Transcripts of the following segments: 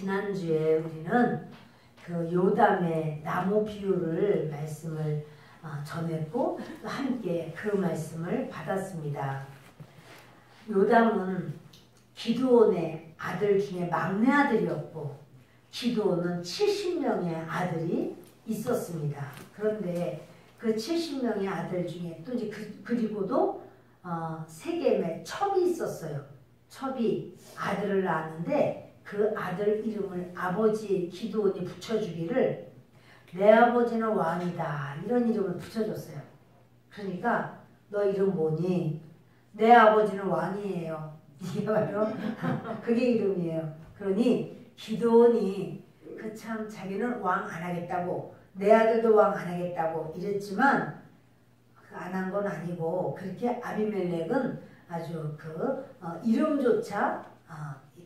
지난주에 우리는 그 요담의 나무 비유를 말씀을 전했고 또 함께 그 말씀을 받았습니다. 요담은 기드온의 아들 중에 막내 아들이었고 기드온은 70명의 아들이 있었습니다. 그런데 그 70명의 아들 중에 또 이제 그리고도 세겜에 첩이 있었어요. 첩이 아들을 낳았는데 그 아들 이름을 아버지 기드온이 붙여주기를 내 아버지는 왕이다 이런 이름을 붙여줬어요. 그러니까 너 이름 뭐니? 내 아버지는 왕이에요. 이게 바로 그게 이름이에요. 그러니 기드온이 그 참 자기는 왕 안 하겠다고 내 아들도 왕 안 하겠다고 이랬지만 안 한 건 아니고 그렇게 아비멜렉은 아주 이름조차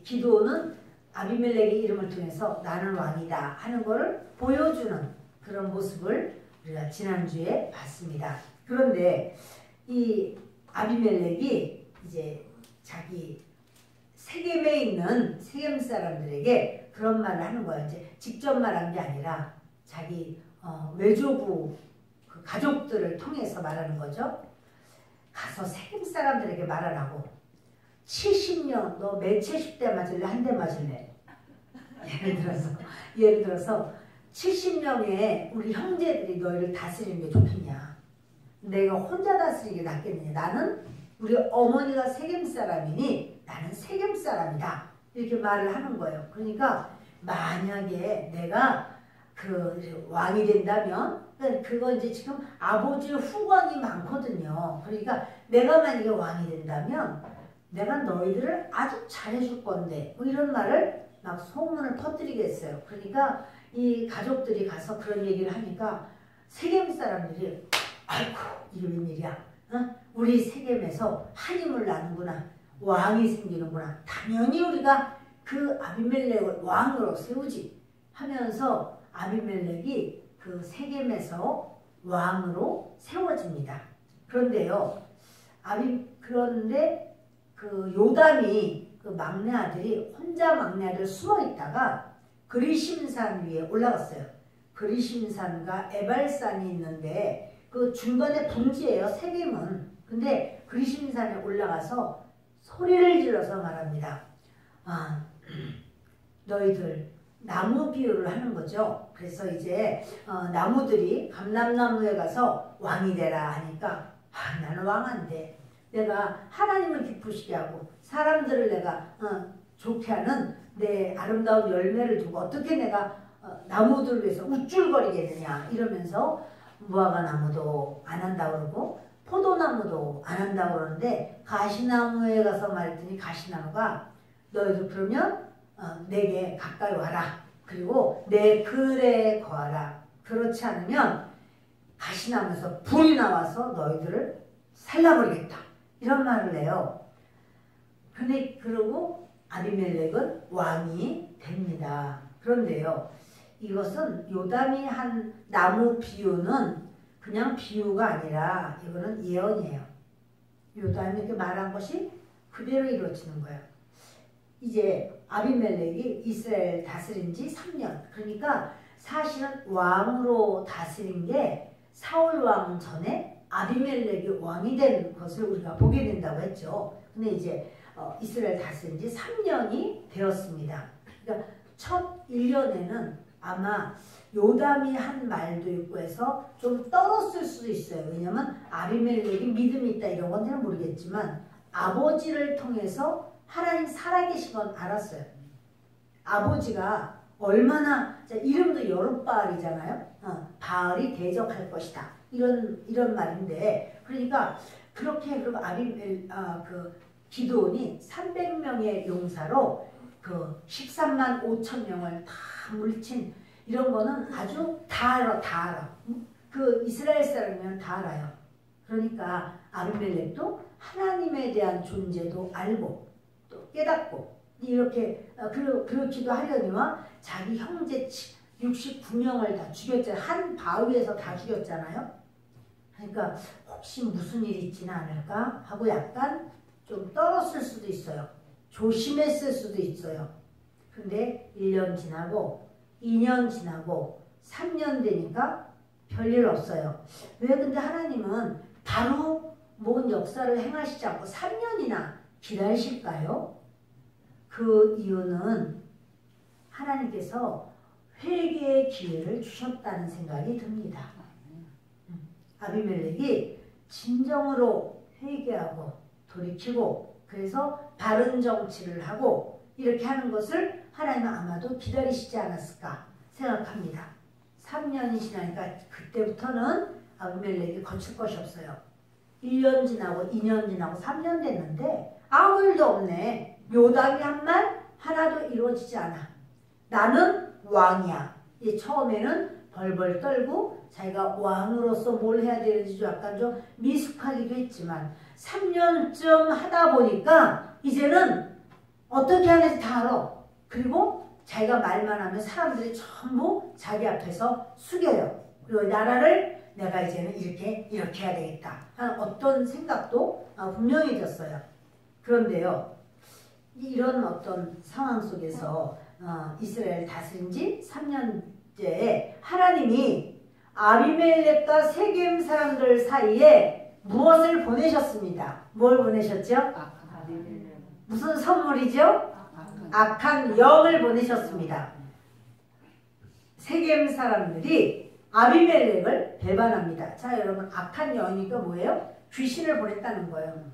기드온은 아비멜렉의 이름을 통해서 나는 왕이다 하는 것을 보여주는 그런 모습을 우리가 지난주에 봤습니다. 그런데 이 아비멜렉이 이제 자기 세겜에 있는 세겜 사람들에게 그런 말을 하는 거예요. 이제 직접 말한 게 아니라 자기 외조부 그 가족들을 통해서 말하는 거죠. 가서 세겜 사람들에게 말하라고. 70년 너 매 70대 맞을래? 한 대 맞을래? 예를 들어서 70명의 우리 형제들이 너희를 다스리는 게 좋겠냐? 내가 혼자 다스리는 게 낫겠느냐? 나는 우리 어머니가 세겜 사람이니 나는 세겜 사람이다. 이렇게 말을 하는 거예요. 그러니까 만약에 내가 그 왕이 된다면 그거 이제 지금 아버지의 후광이 많거든요. 그러니까 내가 만약에 왕이 된다면 내가 너희들을 아주 잘해줄 건데 뭐 이런 말을 막 소문을 퍼뜨리겠어요. 그러니까 이 가족들이 가서 그런 얘기를 하니까 세겜 사람들이 아이고 이게 웬일이야. 우리 세겜에서 한임을 나는구나. 왕이 생기는구나. 당연히 우리가 그 아비멜렉을 왕으로 세우지 하면서 아비멜렉이 그 세겜에서 왕으로 세워집니다. 그런데요. 그런데 그 요담이 그 막내 아들이 혼자 막내 아들 숨어 있다가 그리심산 위에 올라갔어요. 그리심산과 에발산이 있는데 그 중간에 분지예요. 세겜은. 근데 그리심산에 올라가서 소리를 질러서 말합니다. 너희들 나무 비유를 하는 거죠. 그래서 이제 나무들이 감람나무에 가서 왕이 되라 하니까 나는 왕 안 돼. 내가 하나님을 기쁘시게 하고 사람들을 내가 좋게 하는 내 아름다운 열매를 두고 어떻게 내가 나무들을 위해서 우쭐거리겠느냐 이러면서 무화과 나무도 안 한다고 그러고 포도나무도 안 한다고 그러는데 가시나무에 가서 말했더니 가시나무가 너희들 그러면 내게 가까이 와라. 그리고 내 글에 거하라. 그렇지 않으면 가시나무에서 불이 나와서 너희들을 살라버리겠다. 이런 말을 해요. 근데 그러고 아비멜렉은 왕이 됩니다. 그런데요. 이것은 요담이 한 나무 비유는 그냥 비유가 아니라 이거는 예언이에요. 요담이 이렇게 말한 것이 그대로 이루어지는 거예요. 이제 아비멜렉이 이스라엘 다스린 지 3년. 그러니까 사실은 왕으로 다스린 게 사울 왕 전에 아비멜렉이 왕이 된 것을 우리가 보게 된다고 했죠. 근데 이제 이스라엘 다스린 지 3년이 되었습니다. 그러니까 첫 1년에는 아마 요담이 한 말도 있고 해서 좀 떨었을 수도 있어요. 왜냐면 아비멜렉이 믿음이 있다 이런 건 잘 모르겠지만 아버지를 통해서 하나님 살아계신 건 알았어요. 아버지가 얼마나 이름도 여룻바알이잖아요. 바알이 대적할 것이다. 이런 말인데 그러니까 그렇게 그리고 기드온이 300명의 용사로 그 13만 5천 명을 다 물리친 이런 거는 아주 다 알아. 그 이스라엘 사람이면 다 알아요. 그러니까 아비멜렉도 하나님에 대한 존재도 알고 또 깨닫고 이렇게 그렇기도 하려니와 자기 형제 69명을 다 죽였잖아요. 한 바위에서 다 죽였잖아요. 그러니까 혹시 무슨 일이 있지는 않을까 하고 약간 좀 떨었을 수도 있어요. 조심했을 수도 있어요. 근데 1년 지나고 2년 지나고 3년 되니까 별일 없어요. 왜 근데 하나님은 바로 모든 역사를 행하시지 않고 3년이나 기다리실까요? 그 이유는 하나님께서 회개의 기회를 주셨다는 생각이 듭니다. 아비멜렉이 진정으로 회개하고 돌이키고 그래서 바른 정치를 하고 이렇게 하는 것을 하나님은 아마도 기다리시지 않았을까 생각합니다. 3년이 지나니까 그때부터는 아비멜렉이 거칠 것이 없어요. 1년 지나고 2년 지나고 3년 됐는데 아무 일도 없네. 요담이 한 말 하나도 이루어지지 않아. 나는 왕이야. 이 처음에는 벌벌 떨고 자기가 왕으로서 뭘 해야 되는지 약간 좀 미숙하기도 했지만 3년쯤 하다 보니까 이제는 어떻게 하는지 다 알아. 그리고 자기가 말만 하면 사람들이 전부 자기 앞에서 숙여요. 그리고 나라를 내가 이제는 이렇게 해야 되겠다 하는 어떤 생각도 분명히 들었어요. 그런데요. 이런 어떤 상황 속에서 이스라엘 다스린 지 3년째에 하나님이 아비멜렉과 세겜 사람들 사이에 무엇을 보내셨습니다. 뭘 보내셨죠? 무슨 선물이죠? 악한 영을 보내셨습니다. 세겜 사람들이 아비멜렉을 배반합니다. 자 여러분 악한 영이니까 뭐예요? 귀신을 보냈다는 거예요.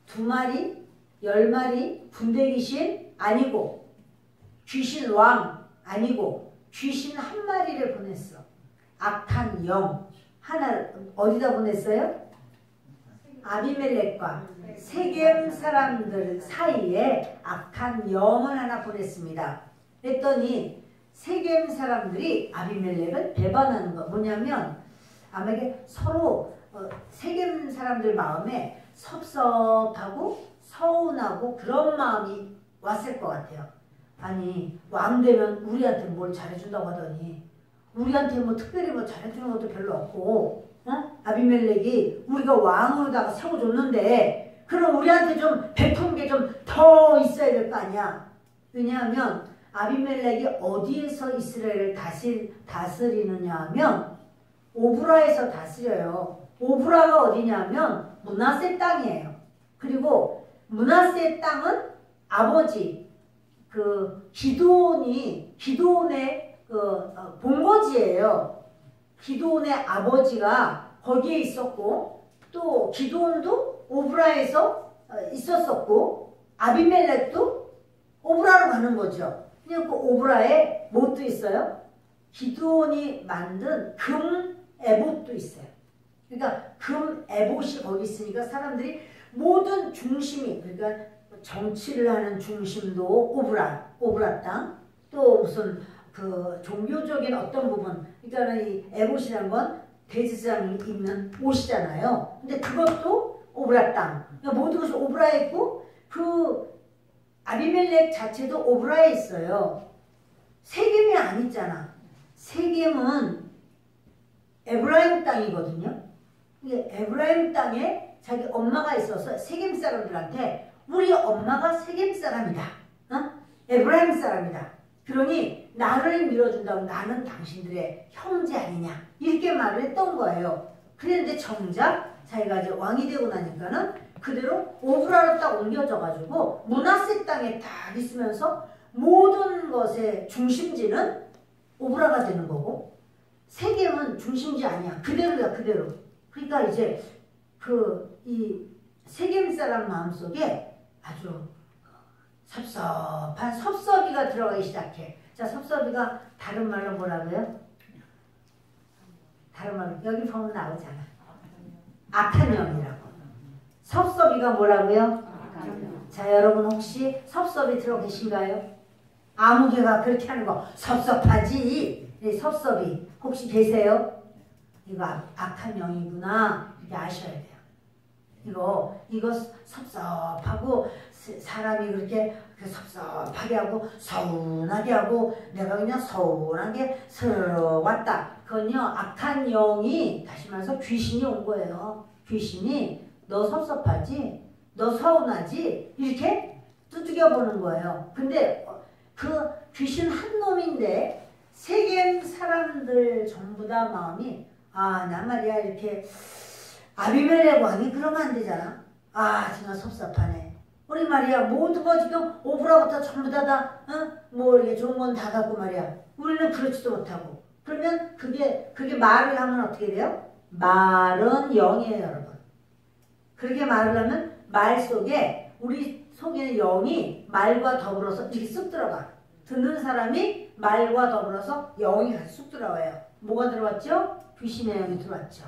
2마리, 10마리 군대 귀신 아니고 귀신 왕 아니고 귀신 1마리를 보냈어. 악한 영 하나를 어디다 보냈어요? 아비멜렉과 세겜 사람들 사이에 악한 영을 하나 보냈습니다. 그랬더니 세겜 사람들이 아비멜렉을 배반하는 거 뭐냐면 아마 이게 서로 세겜 사람들 마음에 섭섭하고 서운하고 그런 마음이 왔을 것 같아요. 아니 왕 되면 우리한테 뭘 잘해준다고 하더니 우리한테 뭐 특별히 뭐 잘해주는 것도 별로 없고 아비멜렉이 우리가 왕으로다가 세워줬는데 그럼 우리한테 좀 베푼 게 좀 더 있어야 될 거 아니야. 왜냐하면 아비멜렉이 어디에서 이스라엘을 다스리느냐 하면 오브라에서 다스려요. 오브라가 어디냐면 므낫세 땅이에요. 그리고 므낫세 땅은 아버지 기드온의 본거지예요. 기드온의 아버지가 거기에 있었고 또 기드온도 오브라에서 있었었고 아비멜렉도 오브라로 가는 거죠. 그냥 그 오브라에 뭣도 있어요? 기드온이 만든 금 에봇도 있어요. 그러니까 금 에봇이 거기 있으니까 사람들이 모든 중심이 그러니까 정치를 하는 중심도 오브라 땅 또 무슨 그 종교적인 어떤 부분 그러니까 이 에봇이라는 건 대제사장이 입는 옷이잖아요. 근데 그것도 오브라 땅 그러니까 모든 것이 오브라에 있고 그 아비멜렉 자체도 오브라에 있어요. 세겜이 아니잖아. 세겜은 에브라임 땅이거든요. 에브라임 땅에 자기 엄마가 있어서 세겜 사람들한테 우리 엄마가 세겜 사람이다. 에브라임 사람이다. 그러니 나를 밀어준다면 나는 당신들의 형제 아니냐. 이렇게 말을 했던 거예요. 그런데 정작 자기가 이제 왕이 되고 나니까는 그대로 오브라로 딱 옮겨져가지고 므낫세 땅에 딱 있으면서 모든 것의 중심지는 오브라가 되는 거고 세겜은 중심지 아니야. 그대로야 그대로. 그러니까 이제 이 세겜 사람 마음속에 아주 섭섭한 섭섭이가 들어가기 시작해. 자 섭섭이가 다른 말로 뭐라고요? 다른 말로 여기 보면 나오잖아. 악한 영이라고. 섭섭이가 뭐라고요? 자 여러분 혹시 섭섭이 들어 계신가요? 아무개가 그렇게 하는 거 섭섭하지. 네, 섭섭이 혹시 계세요? 이거 악한 영이구나 이렇게 아셔야 돼요. 이거 섭섭하고 사람이 그렇게 섭섭하게 하고 서운하게 하고 내가 그냥 서운하게 왔다. 그건요 악한 영이 다시 말해서 귀신이 온 거예요. 귀신이 너 섭섭하지? 너 서운하지? 이렇게 두들겨 보는 거예요. 근데 그 귀신 한 놈인데 세겜 사람들 전부 다 마음이 나 말이야 이렇게 아비멜렉 왕이 그러면 안 되잖아. 정말 섭섭하네. 우리 말이야 모든 거 지금 오브라부터 전부 뭐 이렇게 좋은 건 다 갖고 말이야. 우리는 그렇지도 못하고. 그러면 그게 말을 하면 어떻게 돼요? 말은 영이에요, 여러분. 그렇게 말을 하면 말 속에 우리 속에는 영이 말과 더불어서 이렇게 쑥 들어가. 듣는 사람이 말과 더불어서 영이 같이 쑥 들어와요. 뭐가 들어왔죠? 귀신의 영이 들어왔죠.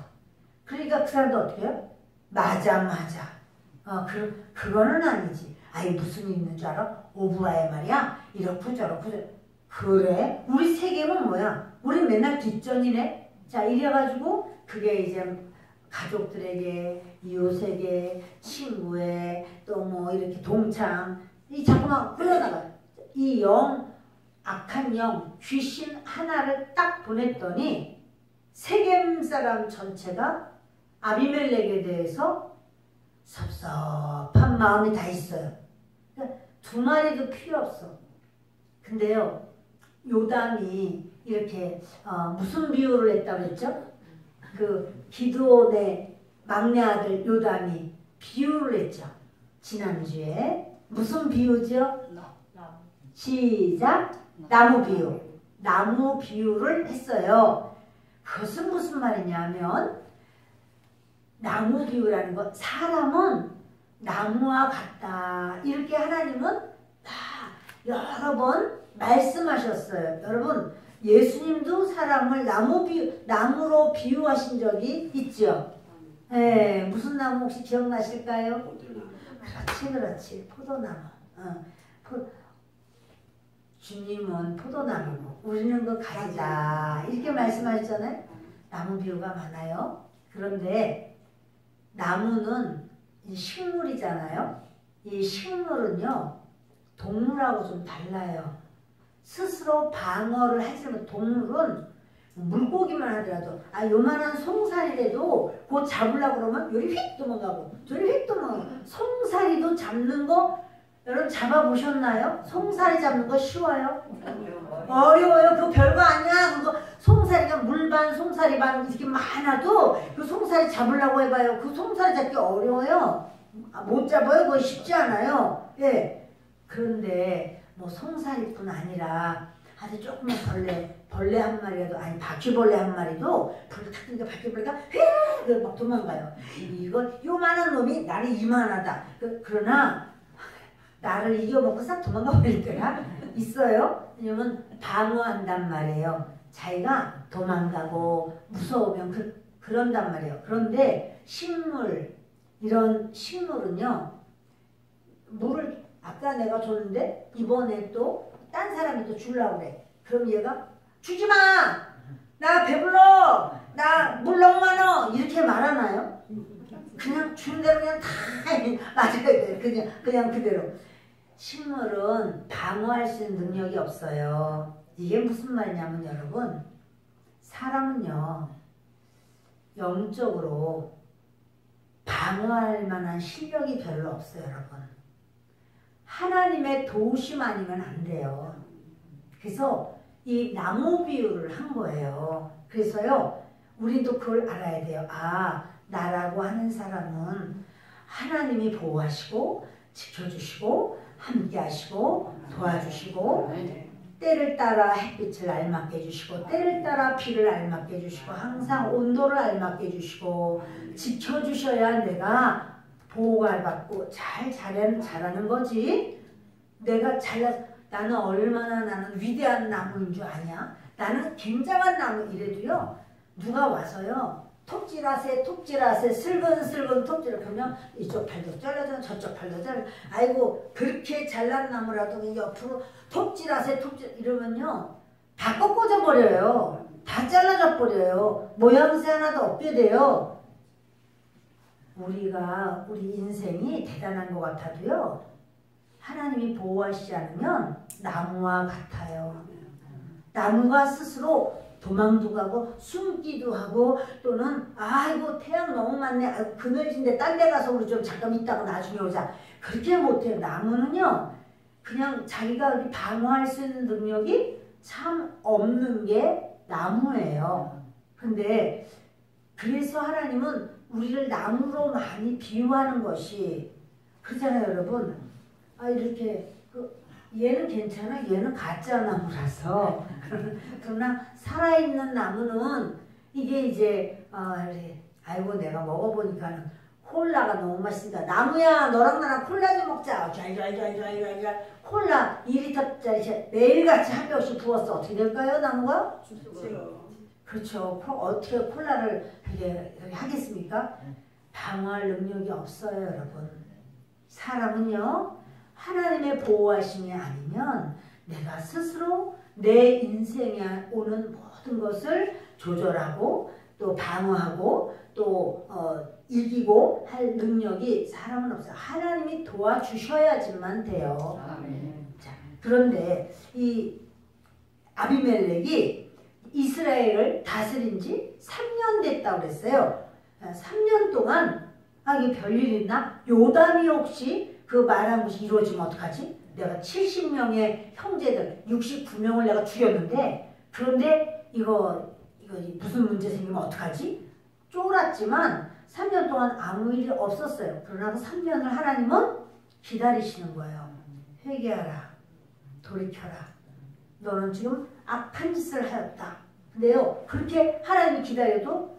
그러니까 그 사람도 어떻게 해요? 맞아. 그거는 아니지. 무슨 일 있는 줄 알아? 오브라에 말이야. 이렇고 저렇고 그래? 우리 세계는 뭐야? 우리 맨날 뒷전이네? 자, 이래가지고 그게 이제 가족들에게, 이웃에게, 친구에, 또 뭐 이렇게 동창, 자꾸만 흘러나가요. 이 악한 영, 귀신 하나를 딱 보냈더니 세겜 사람 전체가 아비멜렉에 대해서 섭섭한 마음이 다 있어요. 그러니까 두 마리도 필요 없어. 근데요, 요담이 이렇게 무슨 비유를 했다고 했죠? 그 기드온의 막내 아들 요담이 비유를 했죠. 지난주에 무슨 비유죠? 시작! 나무 비유. 나무 비유를 했어요. 그것은 무슨 말이냐면 나무 비유라는 것, 사람은 나무와 같다. 이렇게 하나님은 다 여러 번 말씀하셨어요. 여러분, 예수님도 사람을 나무로 비유하신 적이 있죠. 네, 무슨 나무 혹시 기억나실까요? 그렇지. 포도나무. 주님은 포도나무고 우리는 그 가지다. 이렇게 말씀하셨잖아요. 나무 비유가 많아요. 그런데 나무는 식물이잖아요. 이 식물은요, 동물하고 좀 달라요. 스스로 방어를 하지 못하는 동물은 물고기만 하더라도 요만한 송사리라도 곧 잡으려고 그러면 요리 휙 도망가고 저리 휙 도망가고. 송사리도 잡는 거 여러분 잡아보셨나요? 송사리 잡는 거 쉬워요? 어려워요. 그거 별거 아니야. 그거 송사리가 물반 송사리 반 이렇게 많아도 그 송사리 잡으려고 해봐요. 그 송사리 잡기 어려워요. 못 잡아요. 그거 쉽지 않아요. 예. 그런데 뭐 송사리뿐 아니라 아주 조그만 벌레 한 마리라도, 바퀴벌레 한 마리도 불을 탁 끄니까 바퀴벌레가 휘 막 도망가요. 이건 요만한 놈이 나는 이만하다. 그러나 나를 이겨먹고 싹 도망가 버릴 때가 있어요. 왜냐면 방어한단 말이에요. 자기가 도망가고 무서우면 그런단 말이에요. 그런데 이런 식물은요, 물을 아까 내가 줬는데 이번에 또 딴 사람이 또 주려고 그래. 그럼 얘가 주지 마! 나 배불러! 나 물 너무 많어! 이렇게 말하나요? 그냥 주는 대로 그냥 다 맞아야 돼. 그냥 그대로. 식물은 방어할 수 있는 능력이 없어요. 이게 무슨 말이냐면 여러분, 사람은요, 영적으로 방어할 만한 실력이 별로 없어요, 여러분. 하나님의 도우심 아니면 안 돼요. 그래서 이 나무 비유를 한 거예요. 그래서요, 우리도 그걸 알아야 돼요. 나라고 하는 사람은 하나님이 보호하시고 지켜주시고 함께 하시고 도와주시고 때를 따라 햇빛을 알맞게 해주시고 때를 따라 비를 알맞게 해주시고 항상 온도를 알맞게 해주시고 지켜주셔야 내가 보호가 받고 잘하는 거지. 나는 얼마나 나는 위대한 나무인 줄 아냐? 나는 굉장한 나무 이래도요, 누가 와서요 톱질하세 슬근슬근 톱질을 그러면 이쪽 팔도 잘라줘 저쪽 팔도 잘라. 그렇게 잘난 나무라도 옆으로 톱질하세 이러면요 다 꺾어져 버려요. 다 잘라져 버려요. 모양새 하나도 없게 돼요. 우리 인생이 대단한 것 같아도요, 하나님이 보호하시지 않으면 나무와 같아요. 나무가 스스로 도망도 가고 숨기도 하고 또는 태양 너무 많네, 그늘진데 딴 데 가서 우리 좀 잠깐 있다가 나중에 오자, 그렇게 못해요. 나무는요 그냥 자기가 이렇게 방어할 수 있는 능력이 참 없는 게 나무예요. 근데 그래서 하나님은 우리를 나무로 많이 비유하는 것이 그렇잖아요, 여러분. 아, 이렇게 얘는 괜찮아, 얘는 가짜 나무라서. 그러나 살아있는 나무는 이게 이제 아이고 내가 먹어보니까는 콜라가 너무 맛있으니까 나무야 너랑 나랑 콜라 좀 먹자. 잘 콜라 2리터짜리 매일같이 한 병씩 부었어. 어떻게 될까요, 나무가? 그렇죠. 어떻게 콜라를 이렇게 하겠습니까? 방어할 능력이 없어요, 여러분. 사람은요, 하나님의 보호하심이 아니면 내가 스스로 내 인생에 오는 모든 것을 조절하고 또 방어하고 또 이기고 할 능력이 사람은 없어요. 하나님이 도와주셔야지만 돼요. 자, 그런데 이 아비멜렉이 이스라엘을 다스린 지 3년 됐다고 그랬어요. 3년 동안 이게 별일 있나? 요담이 혹시 그 말한 것이 이루어지면 어떡하지? 내가 70명의 형제들 69명을 내가 죽였는데 그런데 이거 무슨 문제 생기면 어떡하지? 쫄았지만 3년 동안 아무 일이 없었어요. 그러나 3년을 하나님은 기다리시는 거예요. 회개하라. 돌이켜라. 너는 지금 악한 짓을 하였다. 근데요, 그렇게 하나님이 기다려도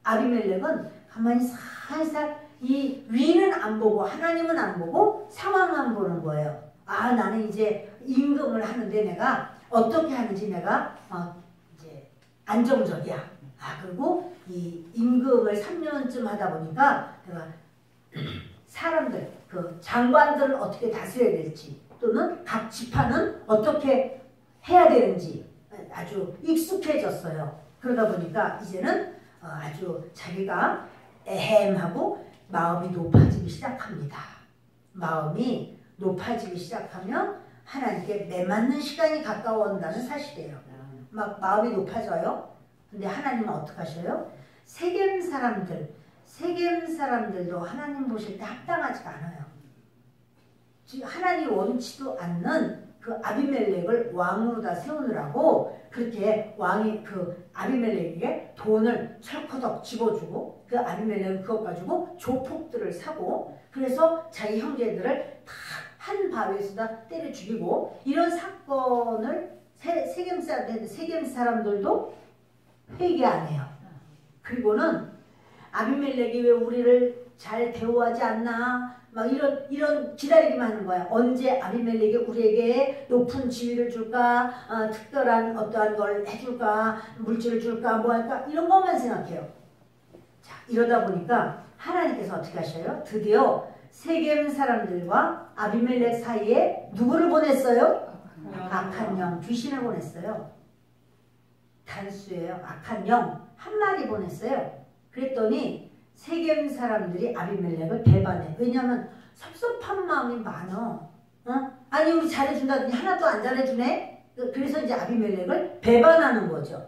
아비멜렉은 가만히 살살 이 위는 안 보고 하나님은 안 보고 상황만 보는 거예요. 아, 나는 이제 임금을 하는데 내가 어떻게 하는지 내가 이제 안정적이야. 그리고 이 임금을 3년쯤 하다 보니까 내가 사람들, 그 장관들을 어떻게 다스려야 될지 또는 각 지파는 어떻게 해야 되는지 아주 익숙해졌어요. 그러다 보니까 이제는 아주 자기가 애헴하고 마음이 높아지기 시작합니다. 마음이 높아지기 시작하면 하나님께 매맞는 시간이 가까워온다는 사실이에요. 막 마음이 높아져요. 근데 하나님은 어떻게 하셔요? 세겜 사람들도 하나님 보실 때 합당하지가 않아요. 하나님 원치도 않는 그 아비멜렉을 왕으로 다 세우느라고 그렇게 왕이 그 아비멜렉에게 돈을 철커덕 집어주고 그 아비멜렉은 그것 가지고 조폭들을 사고 그래서 자기 형제들을 다 한 바위에서 다 때려 죽이고 이런 사건을 세겜 사람들도 회개 안 해요. 그리고는 아비멜렉이 왜 우리를 잘 대우하지 않나 막 이런 기다리기만 하는 거야. 언제 아비멜렉이 우리에게 높은 지위를 줄까, 특별한 어떠한 걸 해줄까, 물질을 줄까, 뭐 할까 이런 것만 생각해요. 자, 이러다 보니까 하나님께서 어떻게 하셔요? 드디어 세겜 사람들과 아비멜렉 사이에 누구를 보냈어요? 악한 영, 귀신을 보냈어요. 단수예요. 악한 영 한 마리 보냈어요. 그랬더니 세겜 사람들이 아비멜렉을 배반해. 왜냐하면 섭섭한 마음이 많어. 아니 우리 잘해준다더니 하나도 안 잘해주네. 그래서 이제 아비멜렉을 배반하는 거죠.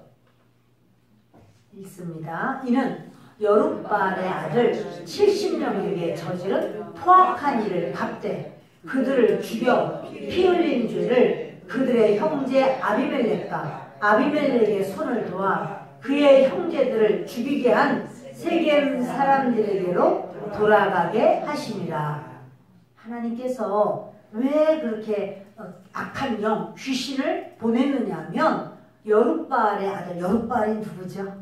읽습니다. 이는 여룻바알의 아들 70명에게 저지른 포악한 일을 갚되 그들을 죽여 피 흘린 죄를 그들의 형제 아비멜렉과 아비멜렉의 손을 도와 그의 형제들을 죽이게 한 세겜 사람들에게로 돌아가게 하시니라. 하나님께서 왜 그렇게 악한 영, 귀신을 보냈느냐 하면 여룻바알의 아들, 여룻바알이 누구죠?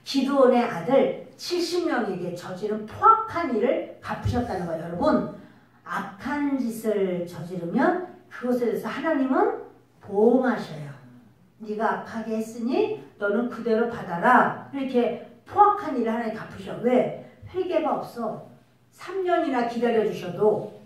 기드온의 아들 70명에게 저지른 포악한 일을 갚으셨다는 거예요. 여러분, 악한 짓을 저지르면 그것에 대해서 하나님은 보응하셔요. 네가 악하게 했으니 너는 그대로 받아라. 이렇게 포악한 일을 하나님 갚으셔. 왜? 회개가 없어. 3년이나 기다려주셔도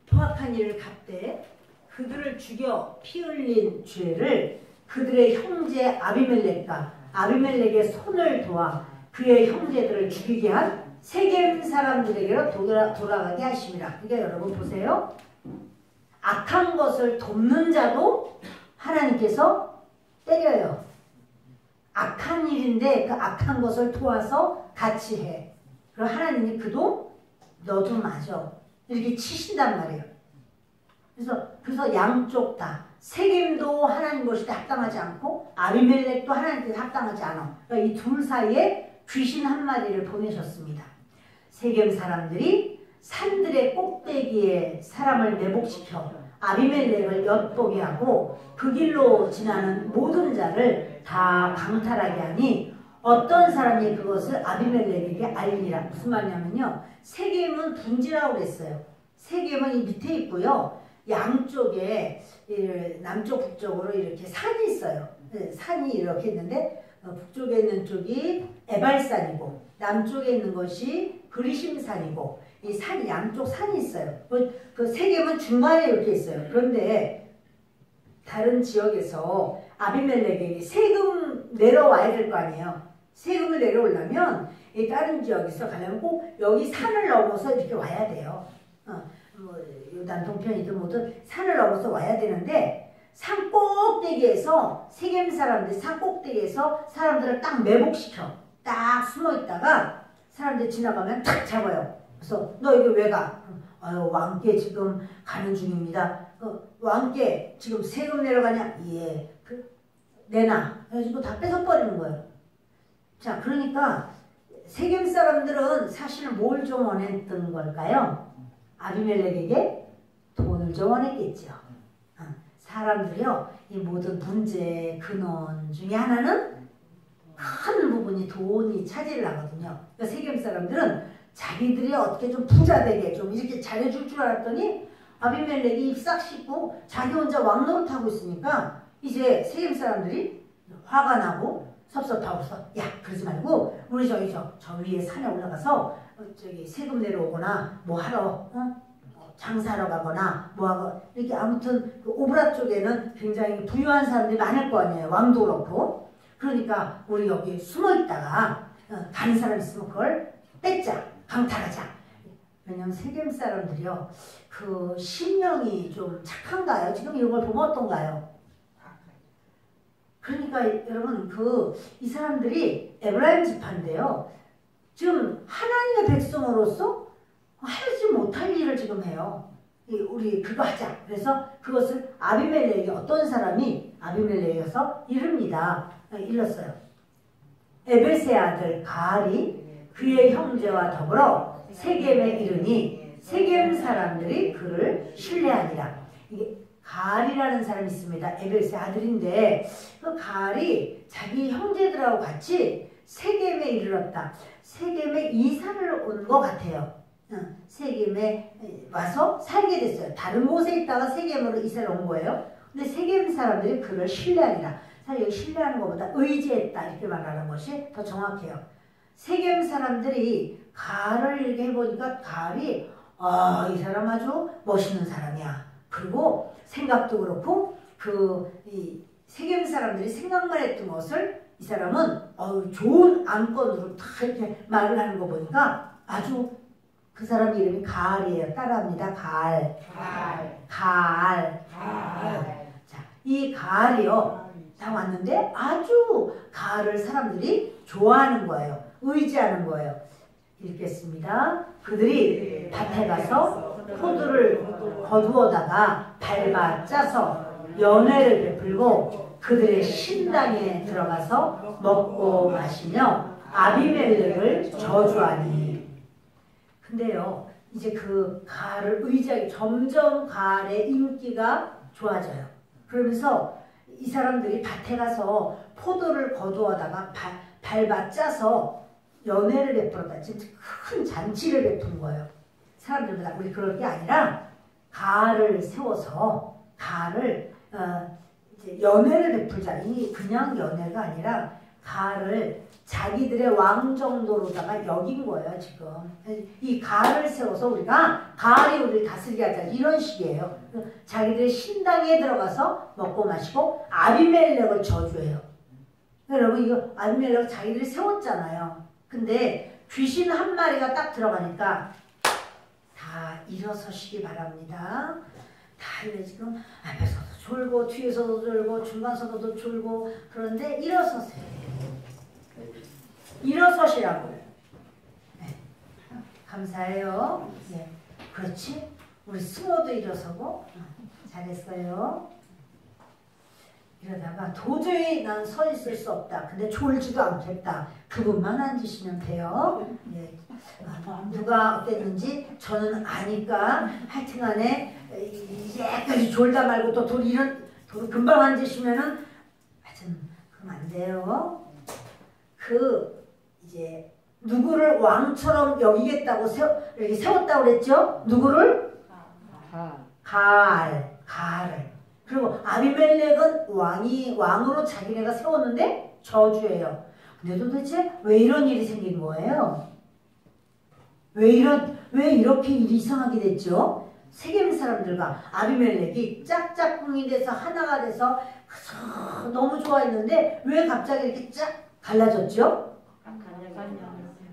포악한 일을 갚되 그들을 죽여 피 흘린 죄를 그들의 형제 아비멜렉과 아비멜렉의 손을 도와 그의 형제들을 죽이게 한 세겜 사람들에게로 돌아가게 하심이라. 그러니까 여러분 보세요. 악한 것을 돕는 자도 하나님께서 때려요. 악한 일인데 그 악한 것을 도와서 같이 해. 그럼 하나님이 그도 너도 맞아 이렇게 치신단 말이에요. 그래서 양쪽 다 세겜도 하나님 보실 때 합당하지 않고 아비멜렉도 하나님께 합당하지 않아. 그러니까 이 둘 사이에 귀신 한 마리를 보내셨습니다. 세겜 사람들이 산들의 꼭대기에 사람을 매복시켜 아비멜렉을 엿보게 하고 그 길로 지나는 모든 자를 다 강탈하게 하니 어떤 사람이 그것을 아비멜렉에게 알리라. 무슨 말이냐면요. 세겜은 분지라고 그랬어요. 세겜은 이 밑에 있고요. 양쪽에 남쪽 북쪽으로 이렇게 산이 있어요. 산이 이렇게 있는데 북쪽에 있는 쪽이 에발산이고 남쪽에 있는 것이 그리심산이고 이 산 양쪽 산이 있어요. 그 세겜은 중간에 이렇게 있어요. 그런데 다른 지역에서 아비멜렉에게 세금 내려와야 될 거 아니에요. 세금을 내려오려면 이 다른 지역에서 가려면 꼭 여기 산을 넘어서 이렇게 와야 돼요. 요단 동편이든 뭐든 산을 넘어서 와야 되는데 산 꼭대기에서 세겜 사람들이 산 꼭대기에서 사람들을 딱 매복시켜 딱 숨어 있다가 사람들이 지나가면 탁 잡아요. 그래서 너 여기 왜 가? 왕께 지금 가는 중입니다. 왕께 지금 세금 내려가냐? 예. 내놔. 그래가지고 다 뺏어버리는 거예요. 자, 그러니까 세겜 사람들은 사실 뭘 좀 원했던 걸까요? 아비멜렉에게 돈을 좀 원했겠죠. 사람들이요, 이 모든 문제의 근원 중에 하나는 큰 부분이 돈이 차지를 하거든요. 그러니까 세겜 사람들은 자기들이 어떻게 좀 부자 되게 좀 이렇게 잘해줄 줄 알았더니 아비멜렉이 입 싹 씻고 자기 혼자 왕노릇하고 있으니까 이제 세겜 사람들이 화가 나고 섭섭하고서 야 그러지 말고 우리 저 위에 산에 올라가서 저기 세금 내려오거나 뭐 하러 장사하러 가거나 뭐 하고 이렇게 아무튼 그 오브라 쪽에는 굉장히 부유한 사람들이 많을 거 아니에요. 왕도 그렇고. 그러니까 우리 여기 숨어 있다가 가는 사람 있으면 그걸 뺏자. 강탈하자. 왜냐면 세겜 사람들이요. 그 심령이 좀 착한가요? 지금 이런 걸 보면 어떤가요? 그러니까 여러분 이 사람들이 에브라임 지파인데요. 지금 하나님의 백성으로서 하지 못할 일을 지금 해요. 우리 그거 하자. 그래서 그것을 아비멜렉이 어떤 사람이 아비멜렉에서 이릅니다. 일렀어요. 에벳의 아들 가알이 그의 형제와 더불어 세겜에 이르니 세겜 사람들이 그를 신뢰하니라. 이게 가알이라는 사람이 있습니다. 에벳의 아들인데 그 가알이 자기 형제들하고 같이 세겜에 이르렀다. 세겜에 이사를 온 것 같아요. 세겜에 와서 살게 됐어요. 다른 곳에 있다가 세겜으로 이사를 온 거예요. 근데 세겜 사람들이 그를 신뢰하니라. 사실 여기 신뢰하는 것보다 의지했다 이렇게 말하는 것이 더 정확해요. 세겜 사람들이 가알을 이렇게 해보니까 가알이 이 사람 아주 멋있는 사람이야. 그리고 생각도 그렇고 이 세겜 사람들이 생각만 했던 것을 이 사람은 좋은 안건으로 다 이렇게 말을 하는 거 보니까 아주 그 사람 이름이 가알이에요. 따라합니다. 가알. 자, 이 가알이요. 다 왔는데 아주 가알을 사람들이 좋아하는 거예요. 의지하는 거예요. 읽겠습니다. 그들이 밭에 가서 포도를 거두어다가 밟아 짜서 연회를 베풀고 그들의 신당에 들어가서 먹고 마시며 아비멜렉을 저주하니. 근데요, 이제 그 가알을 의지하기 점점 가알의 인기가 좋아져요. 그러면서 이 사람들이 밭에 가서 포도를 거두어다가 밟아 짜서 연회를 베풀었다. 진짜 큰 잔치를 베푼 거예요. 사람들보다 우리 그럴 게 아니라 가알을 세워서 가알을 이제 연회를 베풀자. 이 그냥 연회가 아니라 가알을 자기들의 왕 정도로다가 여긴 거예요. 지금 이 가알을 세워서 우리가 가알이 우리를 다스리게 하자 이런 식이에요. 자기들의 신당에 들어가서 먹고 마시고 아비멜렉을 저주해요. 여러분 이거 아비멜렉 자기들이 세웠잖아요. 근데 귀신 한 마리가 딱 들어가니까 다 일어서시기 바랍니다. 다 이래 지금 앞에서도 졸고 뒤에서도 졸고 중간서도 졸고 그런데 일어서세요. 일어서시라고. 네. 감사해요. 네. 그렇지? 우리 승호도 일어서고. 잘했어요. 이러다가 도저히 난 서 있을 수 없다. 근데 졸지도 않겠다. 그분만 앉으시면 돼요. 예. 누가 어땠는지 저는 아니까 하여튼간에 이제까지 졸다 말고 또 돌 금방 앉으시면은 하여튼 그럼 안 돼요. 이제 누구를 왕처럼 여기겠다고 이렇게 세웠다고 그랬죠? 누구를? 가알을. 그리고 아비멜렉은 왕으로 자기네가 세웠는데 저주예요. 근데 도대체 왜 이런 일이 생긴 거예요? 왜 이렇게 일이 이상하게 됐죠? 세겜 사람들과 아비멜렉이 짝짝꿍이 돼서 하나가 돼서 너무 좋아했는데 왜 갑자기 이렇게 쫙 갈라졌죠?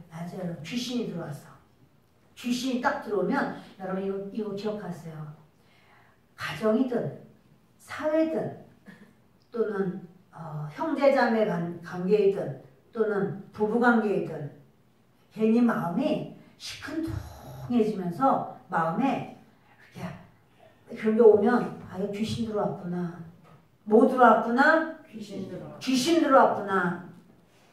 맞아요. 귀신이 들어왔어. 귀신이 딱 들어오면 여러분 이거 기억하세요. 가정이든 사회든 또는 형제자매 관계이든 또는 부부관계이든 괜히 마음이 시큰둥해지면서 마음에 그런 게 오면 이거 귀신 들어왔구나. 뭐 들어왔구나? 귀신 들어왔구나.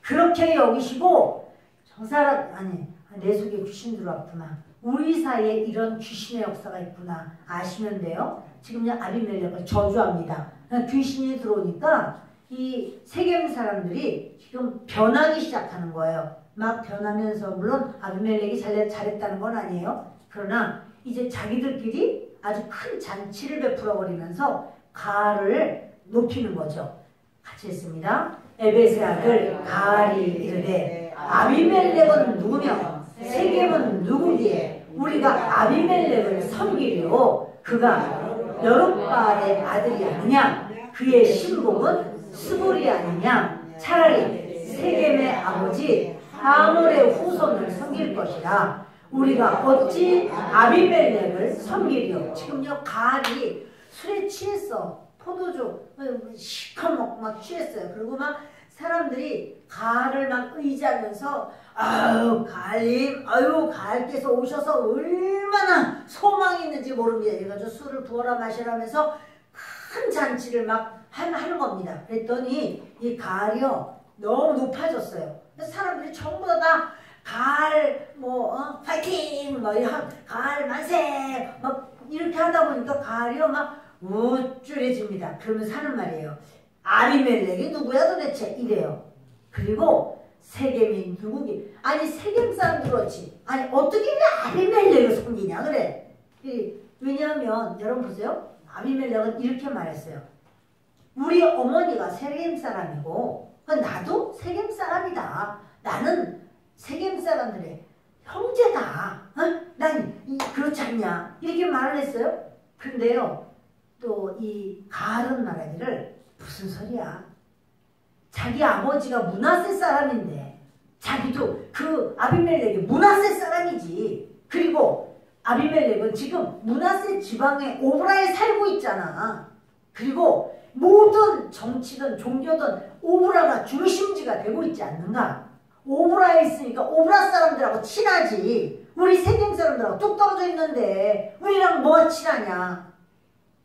그렇게 여기시고 저 사람 내 속에 귀신 들어왔구나. 우리 사이에 이런 귀신의 역사가 있구나 아시면 돼요. 지금 아비멜렉을 저주합니다. 귀신이 들어오니까 이 세겜 사람들이 지금 변하기 시작하는 거예요. 막 변하면서 물론 아비멜렉이 잘했다는 건 아니에요. 그러나 이제 자기들끼리 아주 큰 잔치를 베풀어 버리면서 가알을 높이는 거죠. 같이 했습니다. 에벳의 아들 가알이 이르되 아비멜렉은 누구며 세겜은 누구기에 우리가 아비멜렉을 섬기려. 그가 여룻바알의 아들이 아니냐. 그의 신복은 스불이 아니냐. 차라리 세겜의 아버지 하몰의 후손을 섬길 것이라. 우리가 어찌 아비멜렉을 섬기려. 지금요 가알이 술에 취했어. 포도주 시커 먹고 막 취했어요. 그리고 막 사람들이 가알을 막 의지하면서 아유 가알님, 아유 가알께서 오셔서 얼마나 소망이 있는지 모릅니다. 그래가지고 술을 부어라 마시라면서 큰 잔치를 막 하는 겁니다. 그랬더니 이 가알이요 너무 높아졌어요. 사람들이 전부 다 가알 파이팅 가알 만세 막 이렇게 하다 보니까 가알이요 막 우쭐해집니다. 그러면서 하는 말이에요. 아비멜렉이 누구야 도대체 이래요. 그리고 세겜이 누구기? 아니 세겜 사람들 그렇지. 아니 어떻게 아비멜렉을 섬기냐 그래. 왜냐하면 여러분 보세요. 아비멜렉은 이렇게 말했어요. 우리 어머니가 세겜 사람이고 나도 세겜 사람이다. 나는 세겜 사람들의 형제다. 난 그렇지 않냐 이렇게 말을 했어요. 근데요 또 이 가알은 말하기를 무슨 소리야. 자기 아버지가 므낫세 사람인데 자기도 그 아비멜렉이 므낫세 사람이지. 그리고 아비멜렉은 지금 므낫세 지방의 오브라에 살고 있잖아. 그리고 모든 정치든 종교든 오브라가 중심지가 되고 있지 않는가. 오브라에 있으니까 오브라 사람들하고 친하지. 우리 세겜 사람들하고 뚝 떨어져 있는데 우리랑 뭐가 친하냐.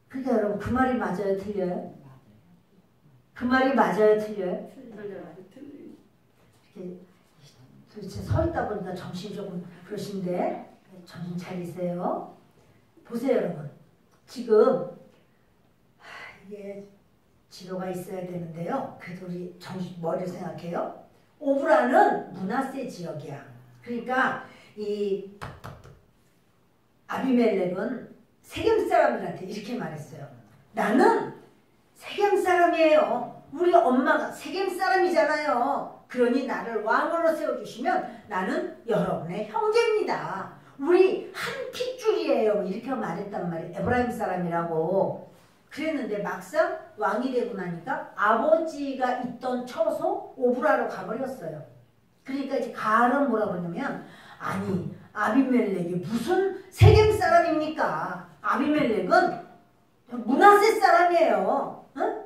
그러니까 여러분 그 말이 맞아요 틀려요? 그 말이 맞아요 틀려요? 이렇게 도대체 서 있다 보니까 정신이 조금 그러신데 정신 차리세요. 보세요 여러분. 지금 이게 지도가 있어야 되는데요. 그래도 우리 머리를 생각해요. 오브라는 므낫세 지역이야. 그러니까 이 아비멜렉은 세겜 사람들한테 이렇게 말했어요. 나는 세겜 사람이에요. 우리 엄마가 세겜 사람이잖아요. 그러니 나를 왕으로 세워주시면 나는 여러분의 형제입니다. 우리 한 핏줄이에요. 이렇게 말했단 말이에요. 에브라임 사람이라고. 그랬는데 막상 왕이 되고 나니까 아버지가 있던 처소 오브라로 가버렸어요. 그러니까 이제 가알은 뭐라고 그러냐면 아니 아비멜렉이 무슨 세겜 사람입니까? 아비멜렉은 므낫세 사람이에요.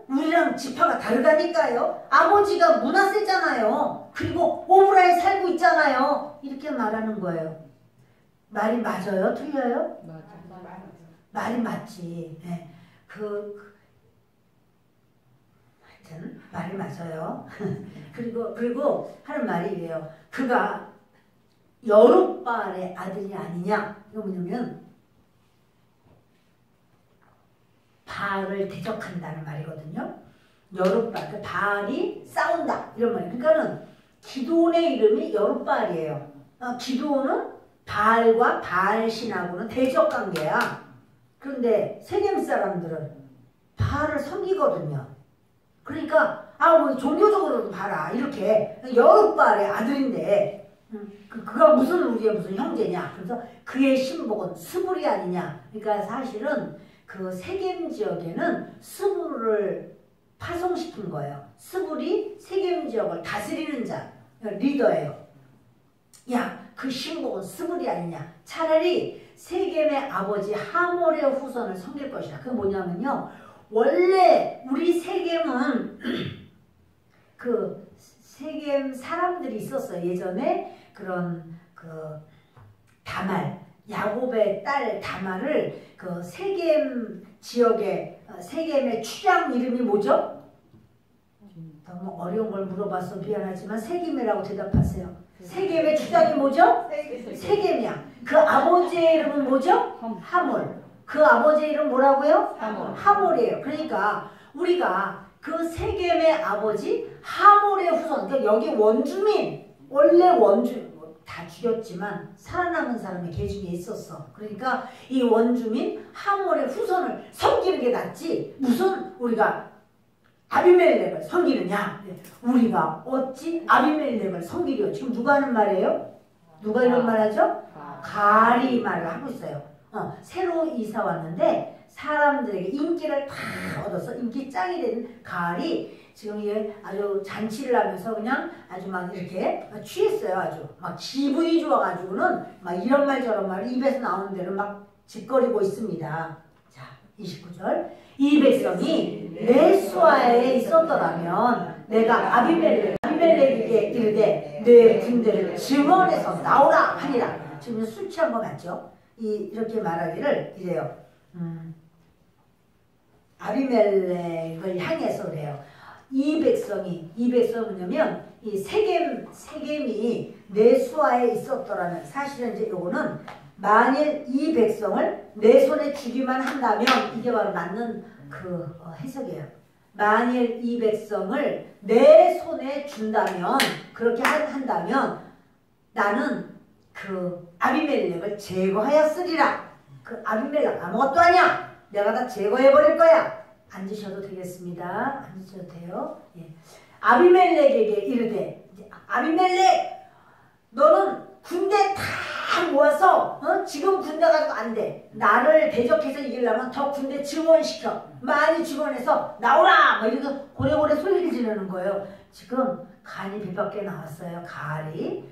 우리랑 지파가 다르다니까요. 아버지가 므낫세잖아요. 그리고 오브라에 살고 있잖아요. 이렇게 말하는 거예요. 말이 맞아요? 틀려요? 맞아. 말이 맞지. 네. 하여튼 말이 맞아요. 그리고 하는 말이 이래요. 그가 여룻바알의 아들이 아니냐? 이거 뭐냐면 바알을 대적한다는 말이거든요. 여룻바알, 그 바알이 싸운다 이런 말이에요. 그러니까는 기드온의 이름이 여룻바알이에요. 기드온은 바알과 바알 신하고는 대적 관계야. 그런데 세겜 사람들은 바알을 섬기거든요. 그러니까 뭐 종교적으로도 봐라 이렇게 여룻바알의 아들인데 그가 우리의 무슨 형제냐? 그래서 그의 신복은 스불이 아니냐? 그러니까 사실은 그 세겜 지역에는 스불을 파송시킨 거예요. 스불이 세겜 지역을 다스리는 자, 리더예요. 야, 그 신복은 스불이 아니냐? 차라리 세겜의 아버지 하몰의 후손을 섬길 것이다. 그게 뭐냐면요. 원래 우리 세겜은 그 세겜 사람들이 있었어요. 예전에 그런 그 다말, 야곱의 딸 다말을 그 세겜 지역에 세겜의 추장 이름이 뭐죠? 너무 어려운 걸 물어봐서 미안하지만 세겜이라고 대답하세요. 세겜의 추장이 뭐죠? 세겜이야. 그 아버지의 이름은 뭐죠? 하몰. 그 아버지의 이름 뭐라고요? 하몰이에요. 그러니까 우리가 그 세겜의 아버지 하몰의 후손, 그러니까 여기 원주민, 원래 원주민 다 죽였지만 살아남은 사람이 개 중에 있었어. 그러니까 이 원주민 하몰의 후손을 섬기는 게 낫지 무슨 우리가 아비멜렉을 섬기느냐. 우리가 어찌 아비멜렉을 섬기려. 지금 누가 하는 말이에요? 누가 이런 말 하죠? 가리 말을 하고 있어요. 새로 이사 왔는데 사람들에게 인기를 다 얻어서 인기 짱이 된 가리 지금 이게 아주 잔치를 하면서 그냥 아주 막 이렇게 취했어요. 아주 막 기분이 좋아가지고는 막 이런 말 저런 말 입에서 나오는 대로 막 짓거리고 있습니다. 자, 29절. 이 백성이 내 수하에 있었더라면 내가 아비멜렉에게 이르되 내 군대를 증원해서 나오라 하니라. 지금 술 취한 거 맞죠? 이렇게 말하기를 이래요. 아비멜렉을 향해서 그래요. 이 백성은 뭐냐면 이 세겜이 내 수하에 있었더라면 사실은 이제 요거는 만일 이 백성을 내 손에 주기만 한다면 이게 바로 맞는 그 해석이에요. 만일 이 백성을 내 손에 준다면 그렇게 한다면 나는 그 아비멜렉을 제거하였으리라. 그 아비멜렉 아무것도 아니야. 내가 다 제거해버릴 거야. 앉으셔도 되겠습니다. 앉으셔도 돼요. 예. 아비멜렉에게 이르되 아비멜렉 너는 군대 다 모아서 지금 군대 가도 안 돼. 나를 대적해서 이기려면 더 군대 증원시켜. 많이 증원해서 나오라. 막 이러면서 고래고래 소리를 지르는 거예요. 지금 간이 빗밖에 나왔어요. 가을이.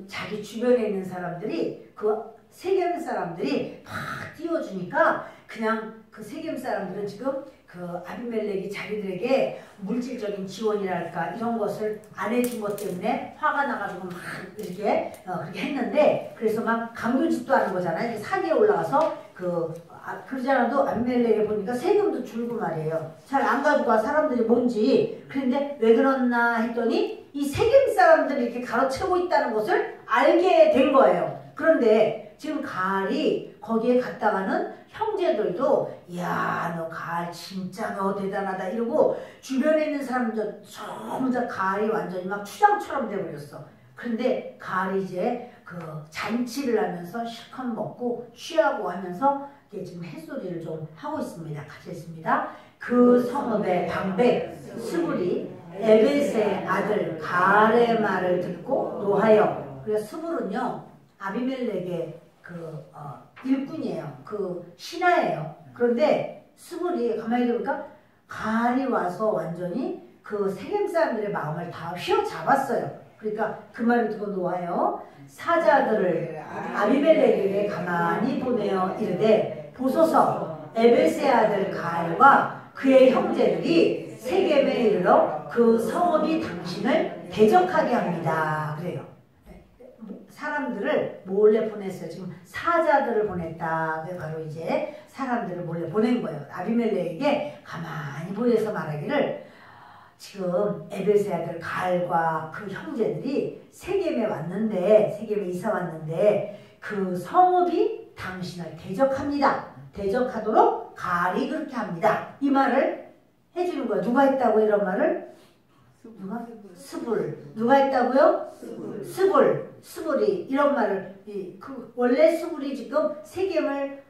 자기 주변에 있는 사람들이 그 세겜 사람들이 막 띄워주니까 그냥 그 세겜 사람들은 지금 그 아비멜렉이 자기들에게 물질적인 지원이랄까 이런 것을 안 해준 것 때문에 화가 나가지고 막 이렇게 그렇게 했는데 그래서 막 강도짓도 하는 거잖아요. 이렇게 산에 올라가서 그러지 않아도 아비멜렉에 보니까 세금도 줄고 말이에요. 잘 안 가져가 사람들이 뭔지. 그런데 왜 그러나 했더니 이 세겜 사람들이 이렇게 가로채고 있다는 것을 알게 된 거예요. 그런데 지금 가알이 거기에 갔다가는 형제들도 야, 너 가알 진짜 너 대단하다 이러고 주변에 있는 사람들 전부 다 가알이 완전히 막 추장처럼 돼버렸어. 그런데 가알이 이제 그 잔치를 하면서 실컷 먹고 취하고 하면서 이게 지금 햇소리를 좀 하고 있습니다. 같이 했습니다. 그 성읍의 방백 스불이 에벳의 아들 가알의 말을 듣고 노하여. 그래서 스불은요 아비멜렉의 그 일꾼이에요. 그 신하예요. 그런데 스불이 가만히 들으니까 가알이 와서 완전히 그 세겜 사람들의 마음을 다 휘어잡았어요. 그러니까 그 말을 듣고 노하여 사자들을 아비멜렉에게 가만히 보내어 이르되 보소서 에벳의 아들 가알과 그의 형제들이 세겜에 이르러 그 성읍이 당신을 대적하게 합니다. 그래요. 사람들을 몰래 보냈어요. 지금 사자들을 보냈다. 바로 이제 사람들을 몰래 보낸 거예요. 아비멜렉에게 가만히 보여서 말하기를 지금 에베스의 아들 가알과 그 형제들이 세겜에 왔는데, 세겜에 이사 왔는데 그 성읍이 당신을 대적합니다. 대적하도록 가알이 그렇게 합니다. 이 말을 해주는 거예요. 누가 했다고 이런 말을? 누가? 스불. 누가 했다고요? 스불이 이런 말을, 원래 스불이 지금 세겜의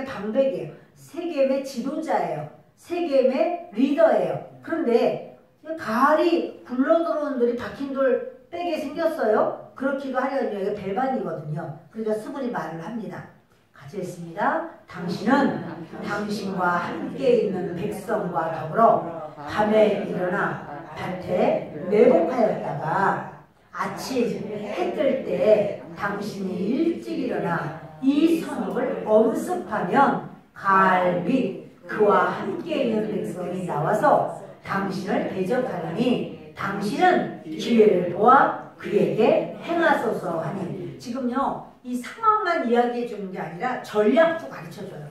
방백이에요. 세겜의 지도자예요. 세겜의 리더예요. 그런데 가알이 굴러들어온 돌이 박힌 돌 빼게 생겼어요. 그렇기도 하려니요. 이게 배반이거든요. 그러니까 스불이 말을 합니다. 같이 했습니다. 당신은 당신과 함께 있는 백성과 더불어 밤에 일어나 밭에 매복하였다가 아침 해 뜰 때 당신이 일찍 일어나 이 성읍을 엄습하면 가알 및 그와 함께 있는 백성이 나와서 당신을 대적하니 당신은 기회를 보아 그에게 행하소서 하니. 지금요 이 상황만 이야기해 주는 게 아니라 전략도 가르쳐줘요.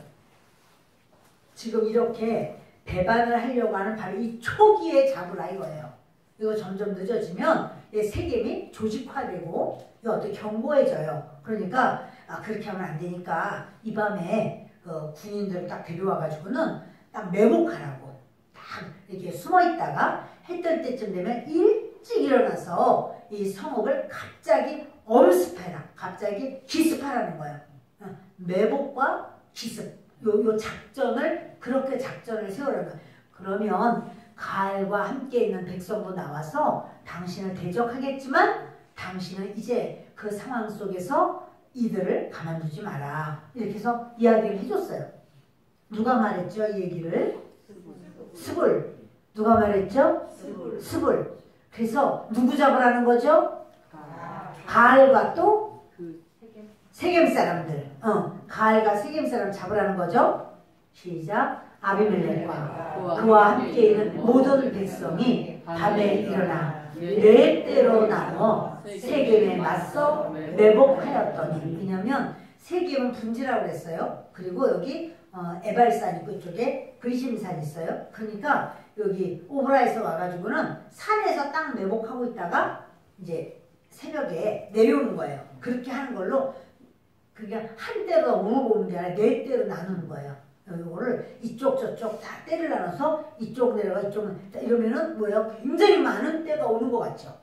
지금 이렇게 배반을 하려고 하는 바로 이 초기에 잡으라 이거예요. 이거 점점 늦어지면 세겜이 조직화되고 어떻게 견고해져요. 그러니까 그렇게 하면 안 되니까 이 밤에 군인들을 딱 데려와가지고는 딱 매복하라고 딱 이렇게 숨어있다가 해 뜰 때쯤 되면 일찍 일어나서 이 성읍을 갑자기 엄습해라. 갑자기 기습하라는 거예요. 매복과 기습. 요 작전을, 그렇게 작전을 세우라는 거예요. 그러면 가알과 함께 있는 백성도 나와서 당신을 대적하겠지만 당신은 이제 그 상황 속에서 이들을 가만두지 마라. 이렇게 해서 이야기를 해줬어요. 누가 말했죠? 이 얘기를? 스불. 누가 말했죠? 스불. 그래서 누구 잡으라는 거죠? 가알과 또 세겜 사람들. 가알과 세겜 사람 잡으라는 거죠. 시작. 아비멜렉과 그와 함께 있는 모든 백성이 밤에 일어나 네 때로 나눠 세겜에 맞서 매복하였더니. 왜냐면 세겜은 분지라고 그랬어요. 그리고 여기 에발산 있고 이쪽에 그리심산 있어요. 그러니까 여기 오브라에서 와가지고는 산에서 딱 매복하고 있다가 이제 새벽에 내려오는 거예요. 그렇게 하는 걸로 그게 한 대로 모으고 오는 게 아니라 네 대로 나누는 거예요. 이거를 이쪽 저쪽 다 때를 나눠서 이쪽 내려가 이쪽은 이러면은 뭐예요? 굉장히 많은 때가 오는 것 같죠.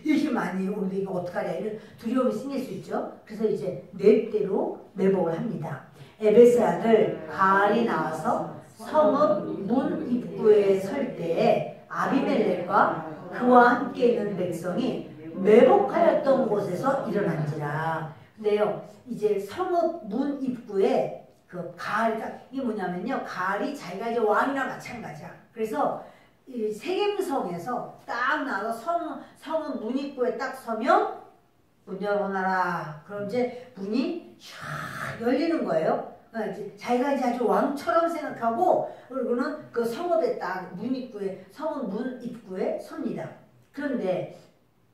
이렇게 많이 오는데 이거 어떡하냐 이런 두려움이 생길 수 있죠. 그래서 이제 네 대로 매복을 합니다. 에베스 아들 가알이 나와서 성읍 문 입구에 설 때에 아비멜렉과 그와 함께 있는 백성이 매복하였던 곳에서 일어난지라. 근데요, 이제 성읍 문 입구에 그 가알이 이게 뭐냐면요, 가알이 자기가 이제 왕이나 마찬가지야. 그래서 이 세겜성에서 딱 나와서 성읍 문 입구에 딱 서면 문 열어놔라. 그럼 이제 문이 쫙 열리는 거예요. 자기가 이제 아주 왕처럼 생각하고 그리고는 그 성읍에 딱 문 입구에 성읍 문 입구에 섭니다. 그런데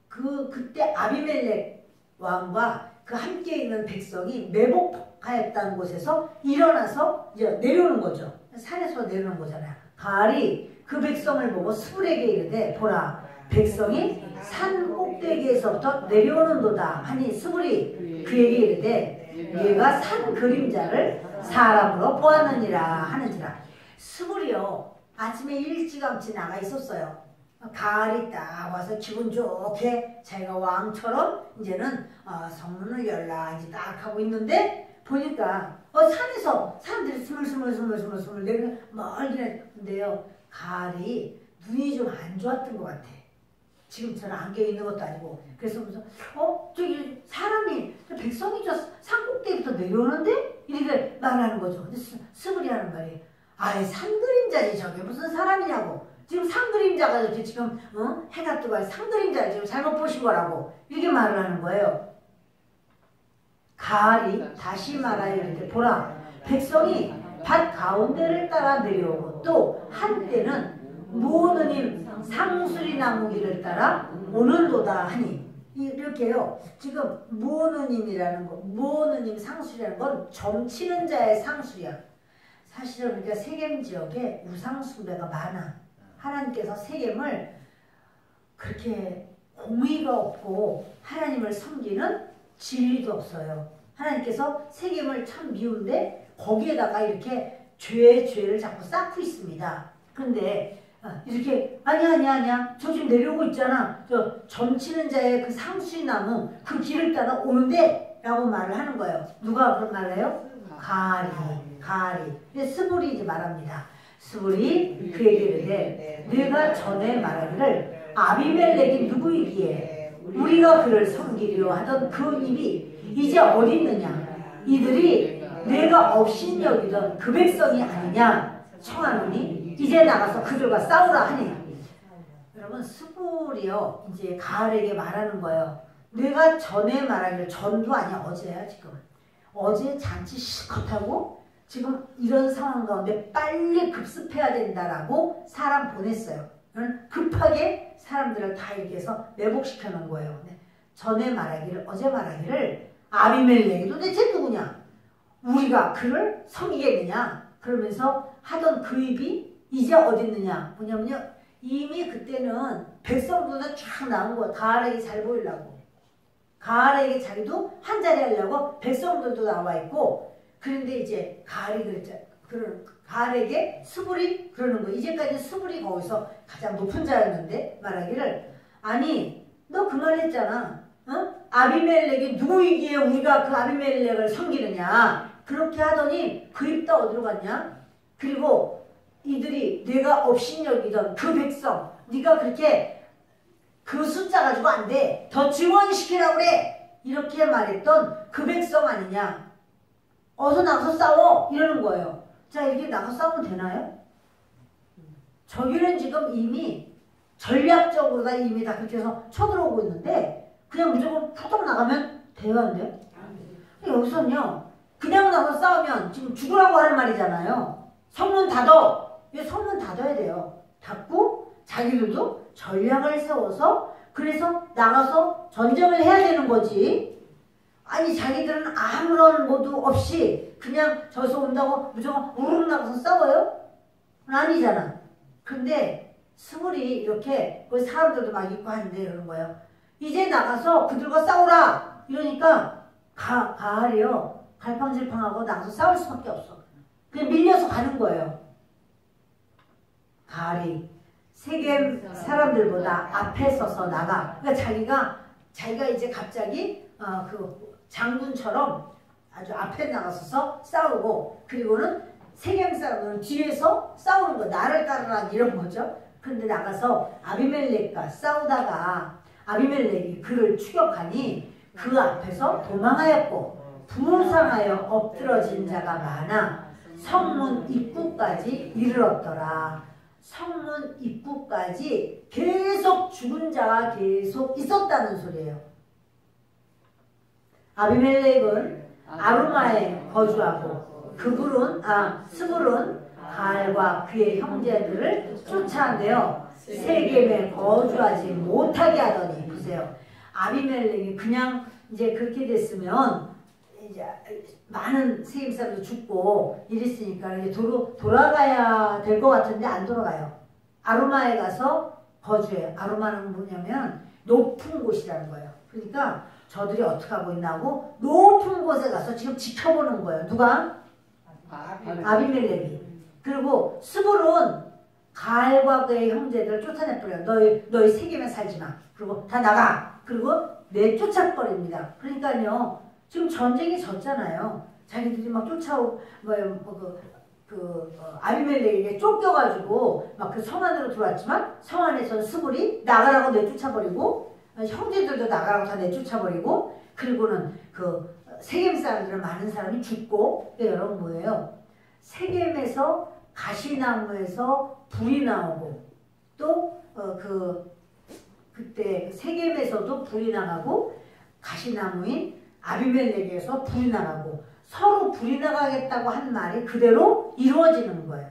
그때 아비멜렉 왕과 그 함께 있는 백성이 매복하였다는 곳에서 일어나서 이제 내려오는 거죠. 산에서 내려오는 거잖아요. 가알이 그 백성을 보고 스불에게 이르되 보라 백성이 산 꼭대기에서부터 내려오는도다 하니 스불이 그에게 이르되 얘가 산 그림자를 사람으로 보았느니라 하는지라. 스불이요 아침에 일찌감치 나가 있었어요. 가을이 딱 와서 기분 좋게 자기가 왕처럼 이제는 성문을 열라 이제 딱 하고 있는데 보니까 산에서 사람들이 스물스물 내려 멀리 내는데요. 가을이 눈이 좀 안 좋았던 것 같아. 지금처럼 안겨 있는 것도 아니고. 그래서 무슨 저기 사람이 백성이 저 산꼭대기부터 내려오는데 이렇게 말하는 거죠. 근데 스불이 하는 말이 아이 산 그림자지 저게 무슨 사람이냐고. 지금 산 그림자가 이렇게 지금 해가 뜨고 산 그림자를 지금 잘못 보신 거라고 이렇게 말을 하는 거예요. 가알이 다시 말하이르되 보라 백성이 밭 가운데를 따라 내려오고 또 한때는 모든 상수리 나무 길을 따라 오는도다 하니 이렇게요. 지금 무오느님이라는 거, 무오느님 상술이라는 건 점치는 자의 상술이야. 사실은 우리가 세겜 지역에 우상 숭배가 많아. 하나님께서 세겜을 그렇게 공의가 없고 하나님을 섬기는 진리도 없어요. 하나님께서 세겜을 참 미운데 거기에다가 이렇게 죄를 자꾸 쌓고 있습니다. 근데 이렇게 아니야 저 지금 내려오고 있잖아. 저 점치는 자의 그 상수리나무 그 길을 따라 오는데 라고 말을 하는 거예요. 누가 그런 말을 해요? 가리. 근데 스불이 이제 말합니다. 스불이 그에게 이르되 내가 전에 말하기를 아비멜렉이 누구이기에 우리가 그를 섬기려 하던 그 입이 이제 어디 있느냐. 이들이 내가 업신여기던 그 백성이 아니냐 청하노니 이제 나가서 그들과 싸우라 하니. 여러분 스불이요 이제 가을에게 말하는 거예요. 내가 전에 말하기를 전도 아니야 어제야 지금. 어제 잔치 실컷 하고 지금 이런 상황 가운데 빨리 급습해야 된다라고 사람 보냈어요. 급하게 사람들을 다 이렇게 해서 매복시켜 놓은 거예요. 전에 말하기를 어제 말하기를 아비멜렉이 도대체 누구냐. 우리가 그를 섬기겠느냐. 그러면서 하던 그 입이 이제 어디 있느냐. 뭐냐면요. 이미 그때는 백성들도 쫙 나온 거야. 가을에게 잘 보이려고. 가을에게 자기도 한 자리 하려고 백성들도 나와 있고. 그런데 이제 가을에게 스불이 그러는 거야. 이제까지 스불이 거기서 가장 높은 자였는데 말하기를 아니 너 그 말 했잖아. 아비멜렉이 누구이기에 우리가 그 아비멜렉을 섬기느냐. 그렇게 하더니 그 입 다 어디로 갔냐. 그리고 이들이 내가 업신여기던 그 백성 네가 그렇게 그 숫자 가지고 안 돼. 더 증원시키라고 그래. 이렇게 말했던 그 백성 아니냐. 어서 나가서 싸워. 이러는 거예요. 자 이렇게 나가서 싸우면 되나요? 저기는 지금 이미 전략적으로 다 이미 다 그렇게 해서 쳐들어오고 있는데 그냥 무조건 푸덕 나가면 돼요 안 돼요? 여기서는요. 그냥 나가서 싸우면 지금 죽으라고 하는 말이잖아요. 성문 닫어. 왜 성문 닫아야 돼요? 닫고 자기들도 전략을 세워서 그래서 나가서 전쟁을 해야 되는 거지. 아니 자기들은 아무런 모두 없이 그냥 저기서 온다고 무조건 우르르 나가서 싸워요? 아니잖아. 근데 스불이 이렇게 그 사람들도 막 있고 하는데 그런 거예요. 이제 나가서 그들과 싸우라. 이러니까 가을이요. 갈팡질팡하고 나가서 싸울 수밖에 없어. 그냥 밀려서 가는 거예요. 가을이 세겜 사람들보다 앞에 서서 나가. 그러니까 자기가 이제 갑자기 그 장군처럼 아주 앞에 나가서서 싸우고 그리고는 세겜 사람들은 뒤에서 싸우는 거. 나를 따르라 이런 거죠. 그런데 나가서 아비멜렉과 싸우다가 아비멜렉이 그를 추격하니 그 앞에서 도망하였고 부상하여 엎드러진 자가 많아 성문 입구까지 이르렀더라. 성문 입구까지 계속 죽은 자가 계속 있었다는 소리예요. 아비멜렉은 아루마에 거주하고 스불은 가알과 그의 형제들을 쫓아내어 세겜에 거주하지 못하게 하더니. 보세요. 아비멜렉이 그냥 이제 그렇게 됐으면 이제 많은 세겜 사람도 죽고 이랬으니까 이제 돌아가야 될 것 같은데 안 돌아가요. 아루마에 가서 거주해요. 아루마는 뭐냐면 높은 곳이라는 거예요. 그러니까 저들이 어떻게 하고 있나고 높은 곳에 가서 지금 지켜보는 거예요. 누가? 아비멜렉이. 그리고 스불은 가알과 그의 형제들을 쫓아내버려요. 너희 세겜에 살지 마. 그리고 다 나가. 그리고 내쫓아버립니다. 그러니까요. 지금 전쟁이 졌잖아요. 자기들이 막 쫓아오고 아비멜렉에게 쫓겨가지고 막 그 성 안으로 들어왔지만 성 안에서는 스불이 나가라고 내쫓아버리고 형제들도 나가라고 다 내쫓아버리고 그리고는 그 세겜 사람들은 많은 사람이 죽고. 여러분 뭐예요? 세겜에서 가시나무에서 불이 나오고 또 그때 세겜에서도 불이 나가고 가시나무인 아비멜렉에서 불이 나가고 서로 불이 나가겠다고 한 말이 그대로 이루어지는 거예요.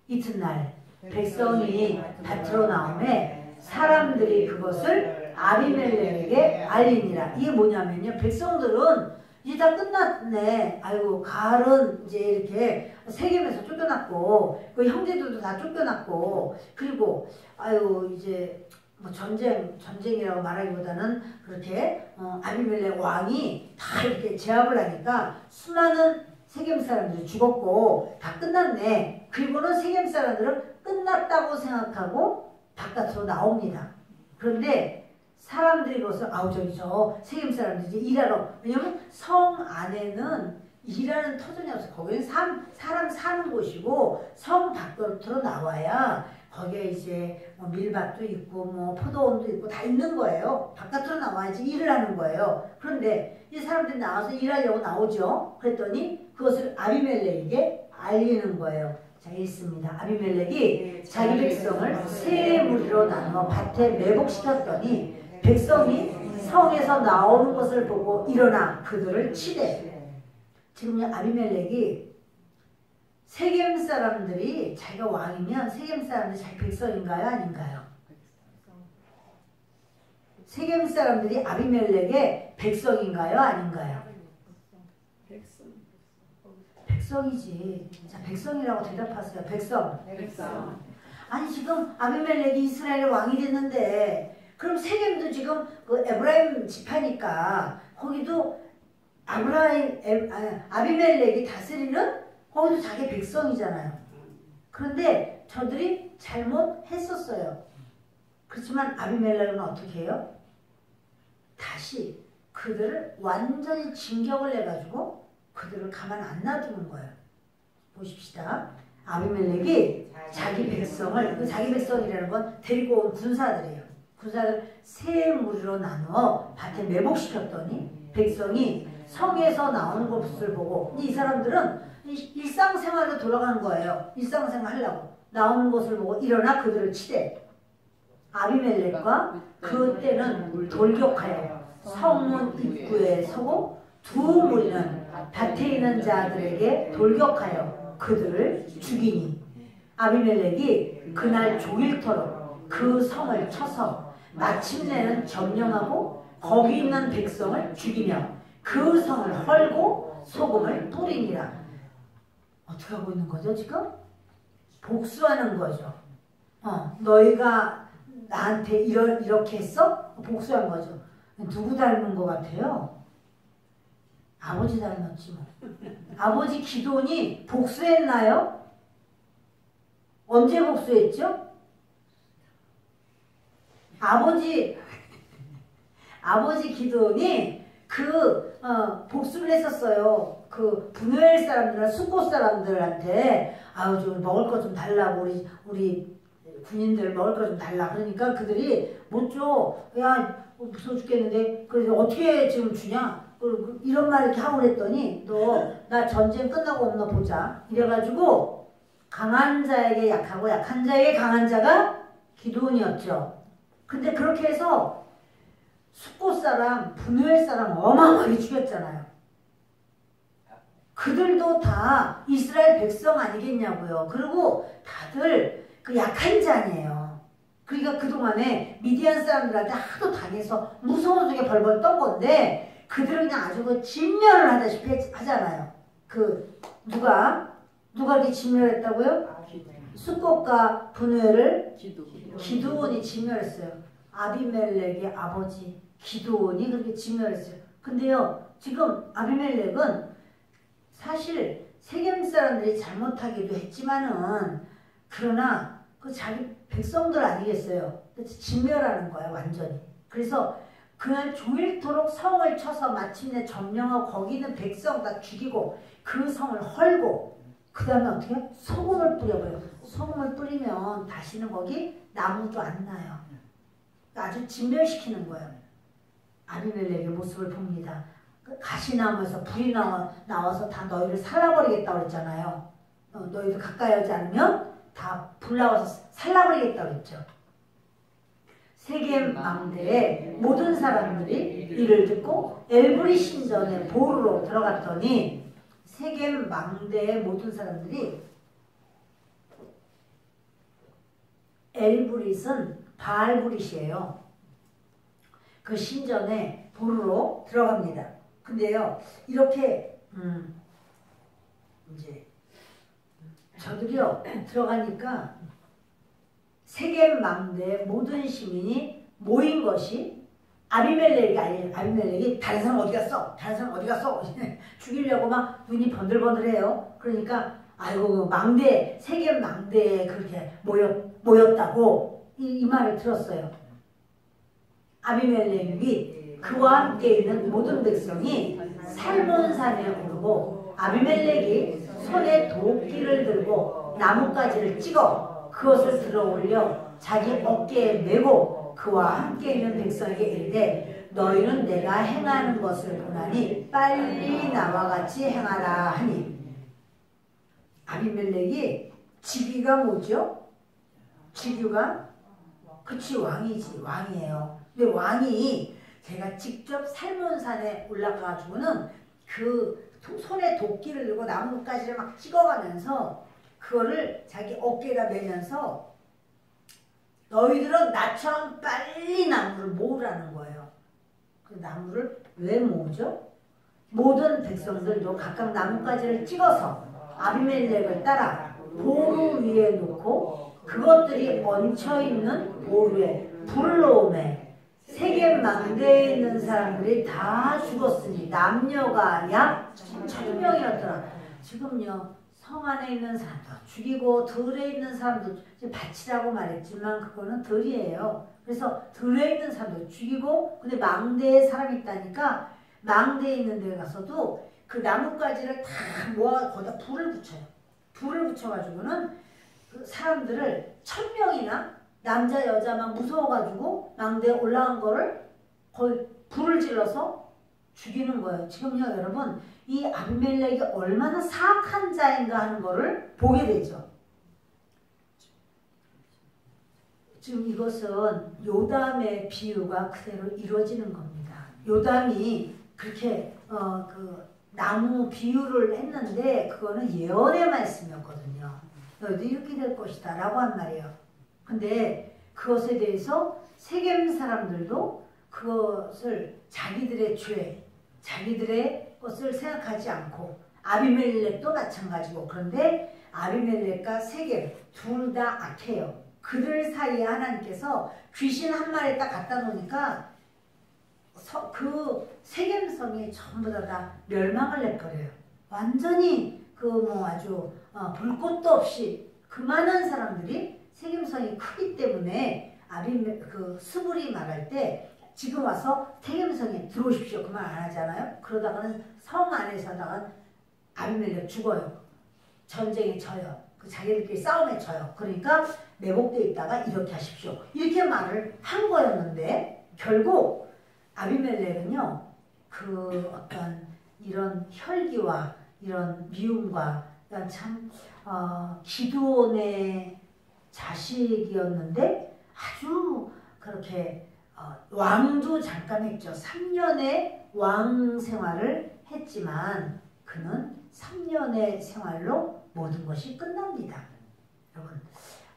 이튿날 백성이 밭으로 나오매 사람들이 그것을 아비멜렉에게 알리니라. 이게 뭐냐면요. 백성들은 이제 다 끝났네. 아이고 가을은 이제 이렇게 세겜에서 쫓겨났고 그 형제들도 다 쫓겨났고 그리고 아유 이제 뭐 전쟁이라고 말하기보다는 그렇게 아비멜렉 왕이 다 이렇게 제압을 하니까 수많은 세겜 사람들이 죽었고 다 끝났네. 그리고는 세겜 사람들은 끝났다고 생각하고 바깥으로 나옵니다. 그런데 사람들이 그것을 저기 저 세겜 사람들이 이제 일하러, 왜냐면 성 안에는 일하는 터전이 없어요. 거기는 사람 사는 곳이고 성 밖으로 나와야 거기에 이제 뭐 밀밭도 있고 뭐 포도원도 있고 다 있는 거예요. 바깥으로 나와야지 일을 하는 거예요. 그런데 이 사람들이 나와서 일하려고 나오죠. 그랬더니 그것을 아비멜렉에게 알리는 거예요. 자, 읽습니다. 아비멜렉이 자기 백성을 세 무리로 나누어 밭에 매복시켰더니 백성이 성에서 나오는 것을 보고 일어나 그들을 치되. 지금 아비멜렉이 세겜 사람들이 자기가 왕이면 세겜 사람들이 자기 백성인가요? 아닌가요? 세겜 사람들이 아비멜렉의 백성인가요? 아닌가요? 백성이지. 자, 백성이라고 대답하세요. 백성. 아니 지금 아비멜렉이 이스라엘의 왕이 됐는데 그럼 세겜도 지금 그 에브라임 지파니까 거기도 아비멜렉이 다스리는 거기도 자기 백성이잖아요. 그런데 저들이 잘못했었어요. 그렇지만 아비멜렉은 어떻게 해요? 다시 그들을 완전히 진격을 해가지고 그들을 가만 안 놔두는 거예요. 보십시다. 아비멜렉이 자기 백성을, 그 자기 백성이라는 건 데리고 온 군사들이에요. 군사들 세 무리로 나누어 밭에 매복시켰더니 백성이 성에서 나오는 것을 보고 이 사람들은 일상생활로 돌아가는 거예요. 일상생활 하려고 나오는 것을 보고 일어나 그들을 치되 아비멜렉과 그때는 돌격하여 성문 입구에 서고 두 무리는 밭에 있는 자들에게 돌격하여 그들을 죽이니 아비멜렉이 그날 종일토록 그 성을 쳐서 마침내는 점령하고 거기 있는 백성을 죽이며 그 성을 헐고 소금을 뿌리니라. 어떻게 하고 있는 거죠 지금? 복수하는 거죠. 너희가 나한테 이렇게 했어? 복수한 거죠. 누구 닮은 것 같아요? 아버지 닮았지 뭐. 아버지 기돈이 복수했나요? 언제 복수했죠? 아버지 기돈이 복수를 했었어요. 그 분노엘 사람들이나 수꽃 사람들한테 좀 먹을 거 좀 달라고 우리 군인들 먹을 거 좀 달라. 그러니까 그들이 못 줘. 야 무서워 죽겠는데 그래서 어떻게 지금 주냐? 이런 말 이렇게 하고 그랬더니 너 나 전쟁 끝나고 없나 보자. 이래가지고 강한 자에게 약하고 약한 자에게 강한 자가 기드온이었죠. 근데 그렇게 해서 수꽃 사람, 분노엘 사람 어마어마하게 죽였잖아요. 그들도 다 이스라엘 백성 아니겠냐고요. 그리고 다들 그 약한 자니에요. 그러니까 그동안에 미디안 사람들한테 하도 당해서 무서운 속에 벌벌 떤 건데 그들은 그냥 아주 그 진멸을 하다시피 하잖아요. 누가 이렇게 진멸했다고요? 수꽃과 분노엘을 기드온이 진멸했어요. 아비멜렉의 아버지 기드온이 그렇게 진멸했어요. 근데요, 지금 아비멜렉은 사실 세겜 사람들이 잘못하기도 했지만은 그러나 그 자기 백성들 아니겠어요. 진멸하는 거야 완전히. 그래서 그날 종일토록 성을 쳐서 마침내 점령하고 거기 있는 백성 다 죽이고 그 성을 헐고 그 다음에 어떻게 해요? 소금을 뿌려버려요. 소금을 뿌리면 다시는 거기 나무도 안 나요. 아주 진멸시키는 거예요. 아비멜렉의 모습을 봅니다. 가시나무에서 불이 나와서 다 너희를 살라버리겠다고 그랬잖아요. 너희들 가까이 하지 않으면 다 불 나와서 살라버리겠다고 그랬죠. 세겜 망대의 모든 사람들이 이를 듣고 엘브리 신전의 보루로 들어갔더니 세겜 망대의 모든 사람들이 엘브릿은 바알브릿이에요. 그 신전에 보르러 들어갑니다. 근데요, 이렇게 이제 저들이요 들어가니까 세겜 망대의 모든 시민이 모인 것이 아비멜렉이 아니에요. 아비멜렉이 다른 사람 어디 갔어? 다른 사람 어디 갔어? 죽이려고 막 눈이 번들번들해요. 그러니까 아이고 망대 세겜 망대에 그렇게 모였다고 이 말을 들었어요. 아비멜렉이 그와 함께 있는 모든 백성이 살몬산에 오르고 아비멜렉이 손에 도끼를 들고 나뭇가지를 찍어 그것을 들어올려 자기 어깨에 메고 그와 함께 있는 백성에게 이르되 너희는 내가 행하는 것을 보나니 빨리 나와 같이 행하라 하니. 아비멜렉이 직위가 뭐죠? 직위가 그치 왕이지 왕이에요. 근데 왕이 제가 직접 살몬산에 올라가가지고는 그 손에 도끼를 들고 나뭇가지를 막 찍어가면서 그거를 자기 어깨에다 매면서 너희들은 나처럼 빨리 나무를 모으라는 거예요. 그 나무를 왜 모으죠? 모든 백성들도 각각 나뭇가지를 찍어서 아비멜렉을 따라 보루 위에 놓고 그것들이 얹혀있는 보루에 불을 놓으매 세겜 망대에 있는 사람들이 다 죽었으니 남녀가 약 1000명이었더라. 지금요 성 안에 있는 사람도 죽이고 들에 있는 사람도 밭이라고 말했지만 그거는 들이에요. 그래서 들에 있는 사람도 죽이고 근데 망대에 사람이 있다니까 망대에 있는 데 가서도 그 나뭇가지를 다 모아 거기다 불을 붙여요. 불을 붙여가지고는 그 사람들을 1000명이나 남자 여자만 무서워가지고 망대에 올라간 거를 거의 불을 질러서 죽이는 거예요. 지금요 여러분 이 아비멜렉이 얼마나 사악한 자인가 하는 거를 보게 되죠. 지금 이것은 요담의 비유가 그대로 이루어지는 겁니다. 요담이 그렇게 그 나무 비유를 했는데 그거는 예언의 말씀이었거든요. 너희도 이렇게 될 것이다 라고 한 말이에요. 근데 그것에 대해서 세겜 사람들도 그것을 자기들의 죄, 자기들의 것을 생각하지 않고 아비멜렉도 마찬가지고 그런데 아비멜렉과 세겜 둘 다 악해요. 그들 사이에 하나님께서 귀신 한 마리 딱 갖다 놓으니까 그 세겜성이 전부 다 멸망을 내버려요. 완전히 그 뭐 아주 볼 것도 없이 그 많은 사람들이 세겜성이 크기 때문에 그 스불이 말할 때 지금 와서 세겜성에 들어오십시오 그 말 안 하잖아요. 그러다가는 성 안에서다가 아비멜렉 죽어요. 전쟁에 져요. 그 자기들끼리 싸움에 져요. 그러니까 매복되어 있다가 이렇게 하십시오. 이렇게 말을 한 거였는데 결국 아비멜렉은요 그 어떤 이런 혈기와 이런 미움과 참 기드온의 자식이었는데 아주 그렇게 왕도 잠깐 했죠. 3년의 왕 생활을 했지만 그는 3년의 생활로 모든 것이 끝납니다. 여러분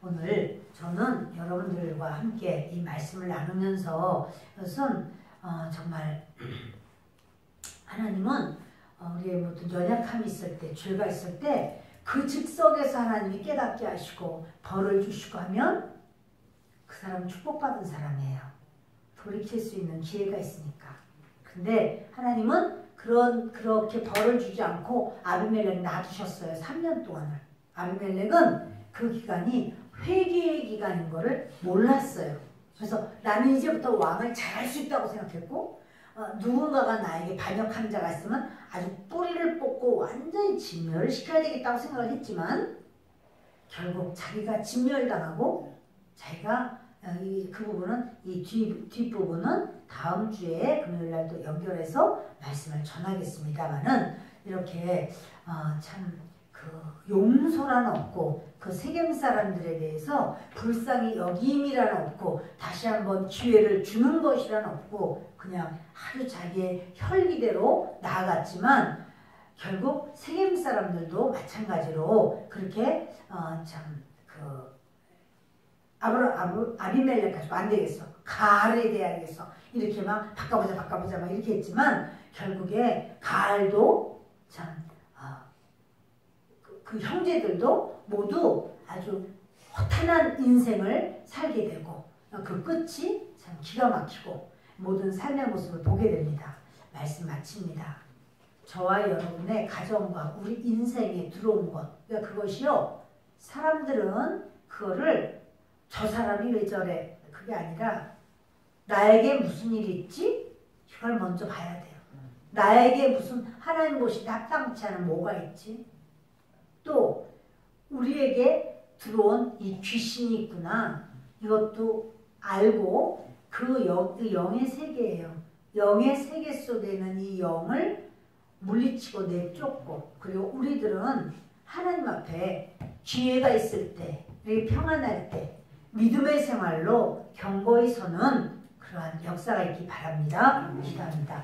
오늘 저는 여러분들과 함께 이 말씀을 나누면서 이것은 정말 하나님은 우리의 모든 연약함이 있을 때 죄가 있을 때 그 즉석에서 하나님이 깨닫게 하시고 벌을 주시고 하면 그 사람은 축복받은 사람이에요. 돌이킬 수 있는 기회가 있으니까. 근데 하나님은 그렇게 벌을 주지 않고 아비멜렉 놔두셨어요. 3년 동안을. 아비멜렉은 그 기간이 회개의 기간인 거를 몰랐어요. 그래서 나는 이제부터 왕을 잘할 수 있다고 생각했고 누군가가 나에게 반역한 자가 있으면 아주 뿌리를 뽑고 완전히 진멸을 시켜야 되겠다고 생각을 했지만 결국 자기가 진멸당하고 자기가 그 부분은 이 뒷부분은 다음 주에 금요일날도 연결해서 말씀을 전하겠습니다만은 이렇게 참 그 용서란 없고 그 세겜 사람들에 대해서 불쌍히 여김이란 없고 다시 한번 기회를 주는 것이란 없고 그냥 아주 자기의 혈기대로 나아갔지만 결국 세겜 사람들도 마찬가지로 그렇게 참 그 아비멜렉 가지고 안 되겠어. 가알에 대야겠어. 이렇게 막 바꿔보자 막 이렇게 했지만 결국에 가알도 참 그 형제들도 모두 아주 허탄한 인생을 살게 되고 그 끝이 참 기가 막히고 모든 삶의 모습을 보게 됩니다. 말씀 마칩니다. 저와 여러분의 가정과 우리 인생에 들어온 것, 그러니까 그것이요, 사람들은 그거를 저 사람이 왜 저래, 그게 아니라 나에게 무슨 일이 있지? 이걸 먼저 봐야 돼요. 나에게 무슨 하나님 보시기 합당치 않은 뭐가 있지? 또 우리에게 들어온 이 귀신이 있구나, 이것도 알고 그 영의 세계예요. 영의 세계 속에 있는 이 영을 물리치고 내쫓고, 그리고 우리들은 하나님 앞에 기회가 있을 때, 평안할 때 믿음의 생활로 견고히 서는 그러한 역사가 있기 바랍니다. 기도합니다.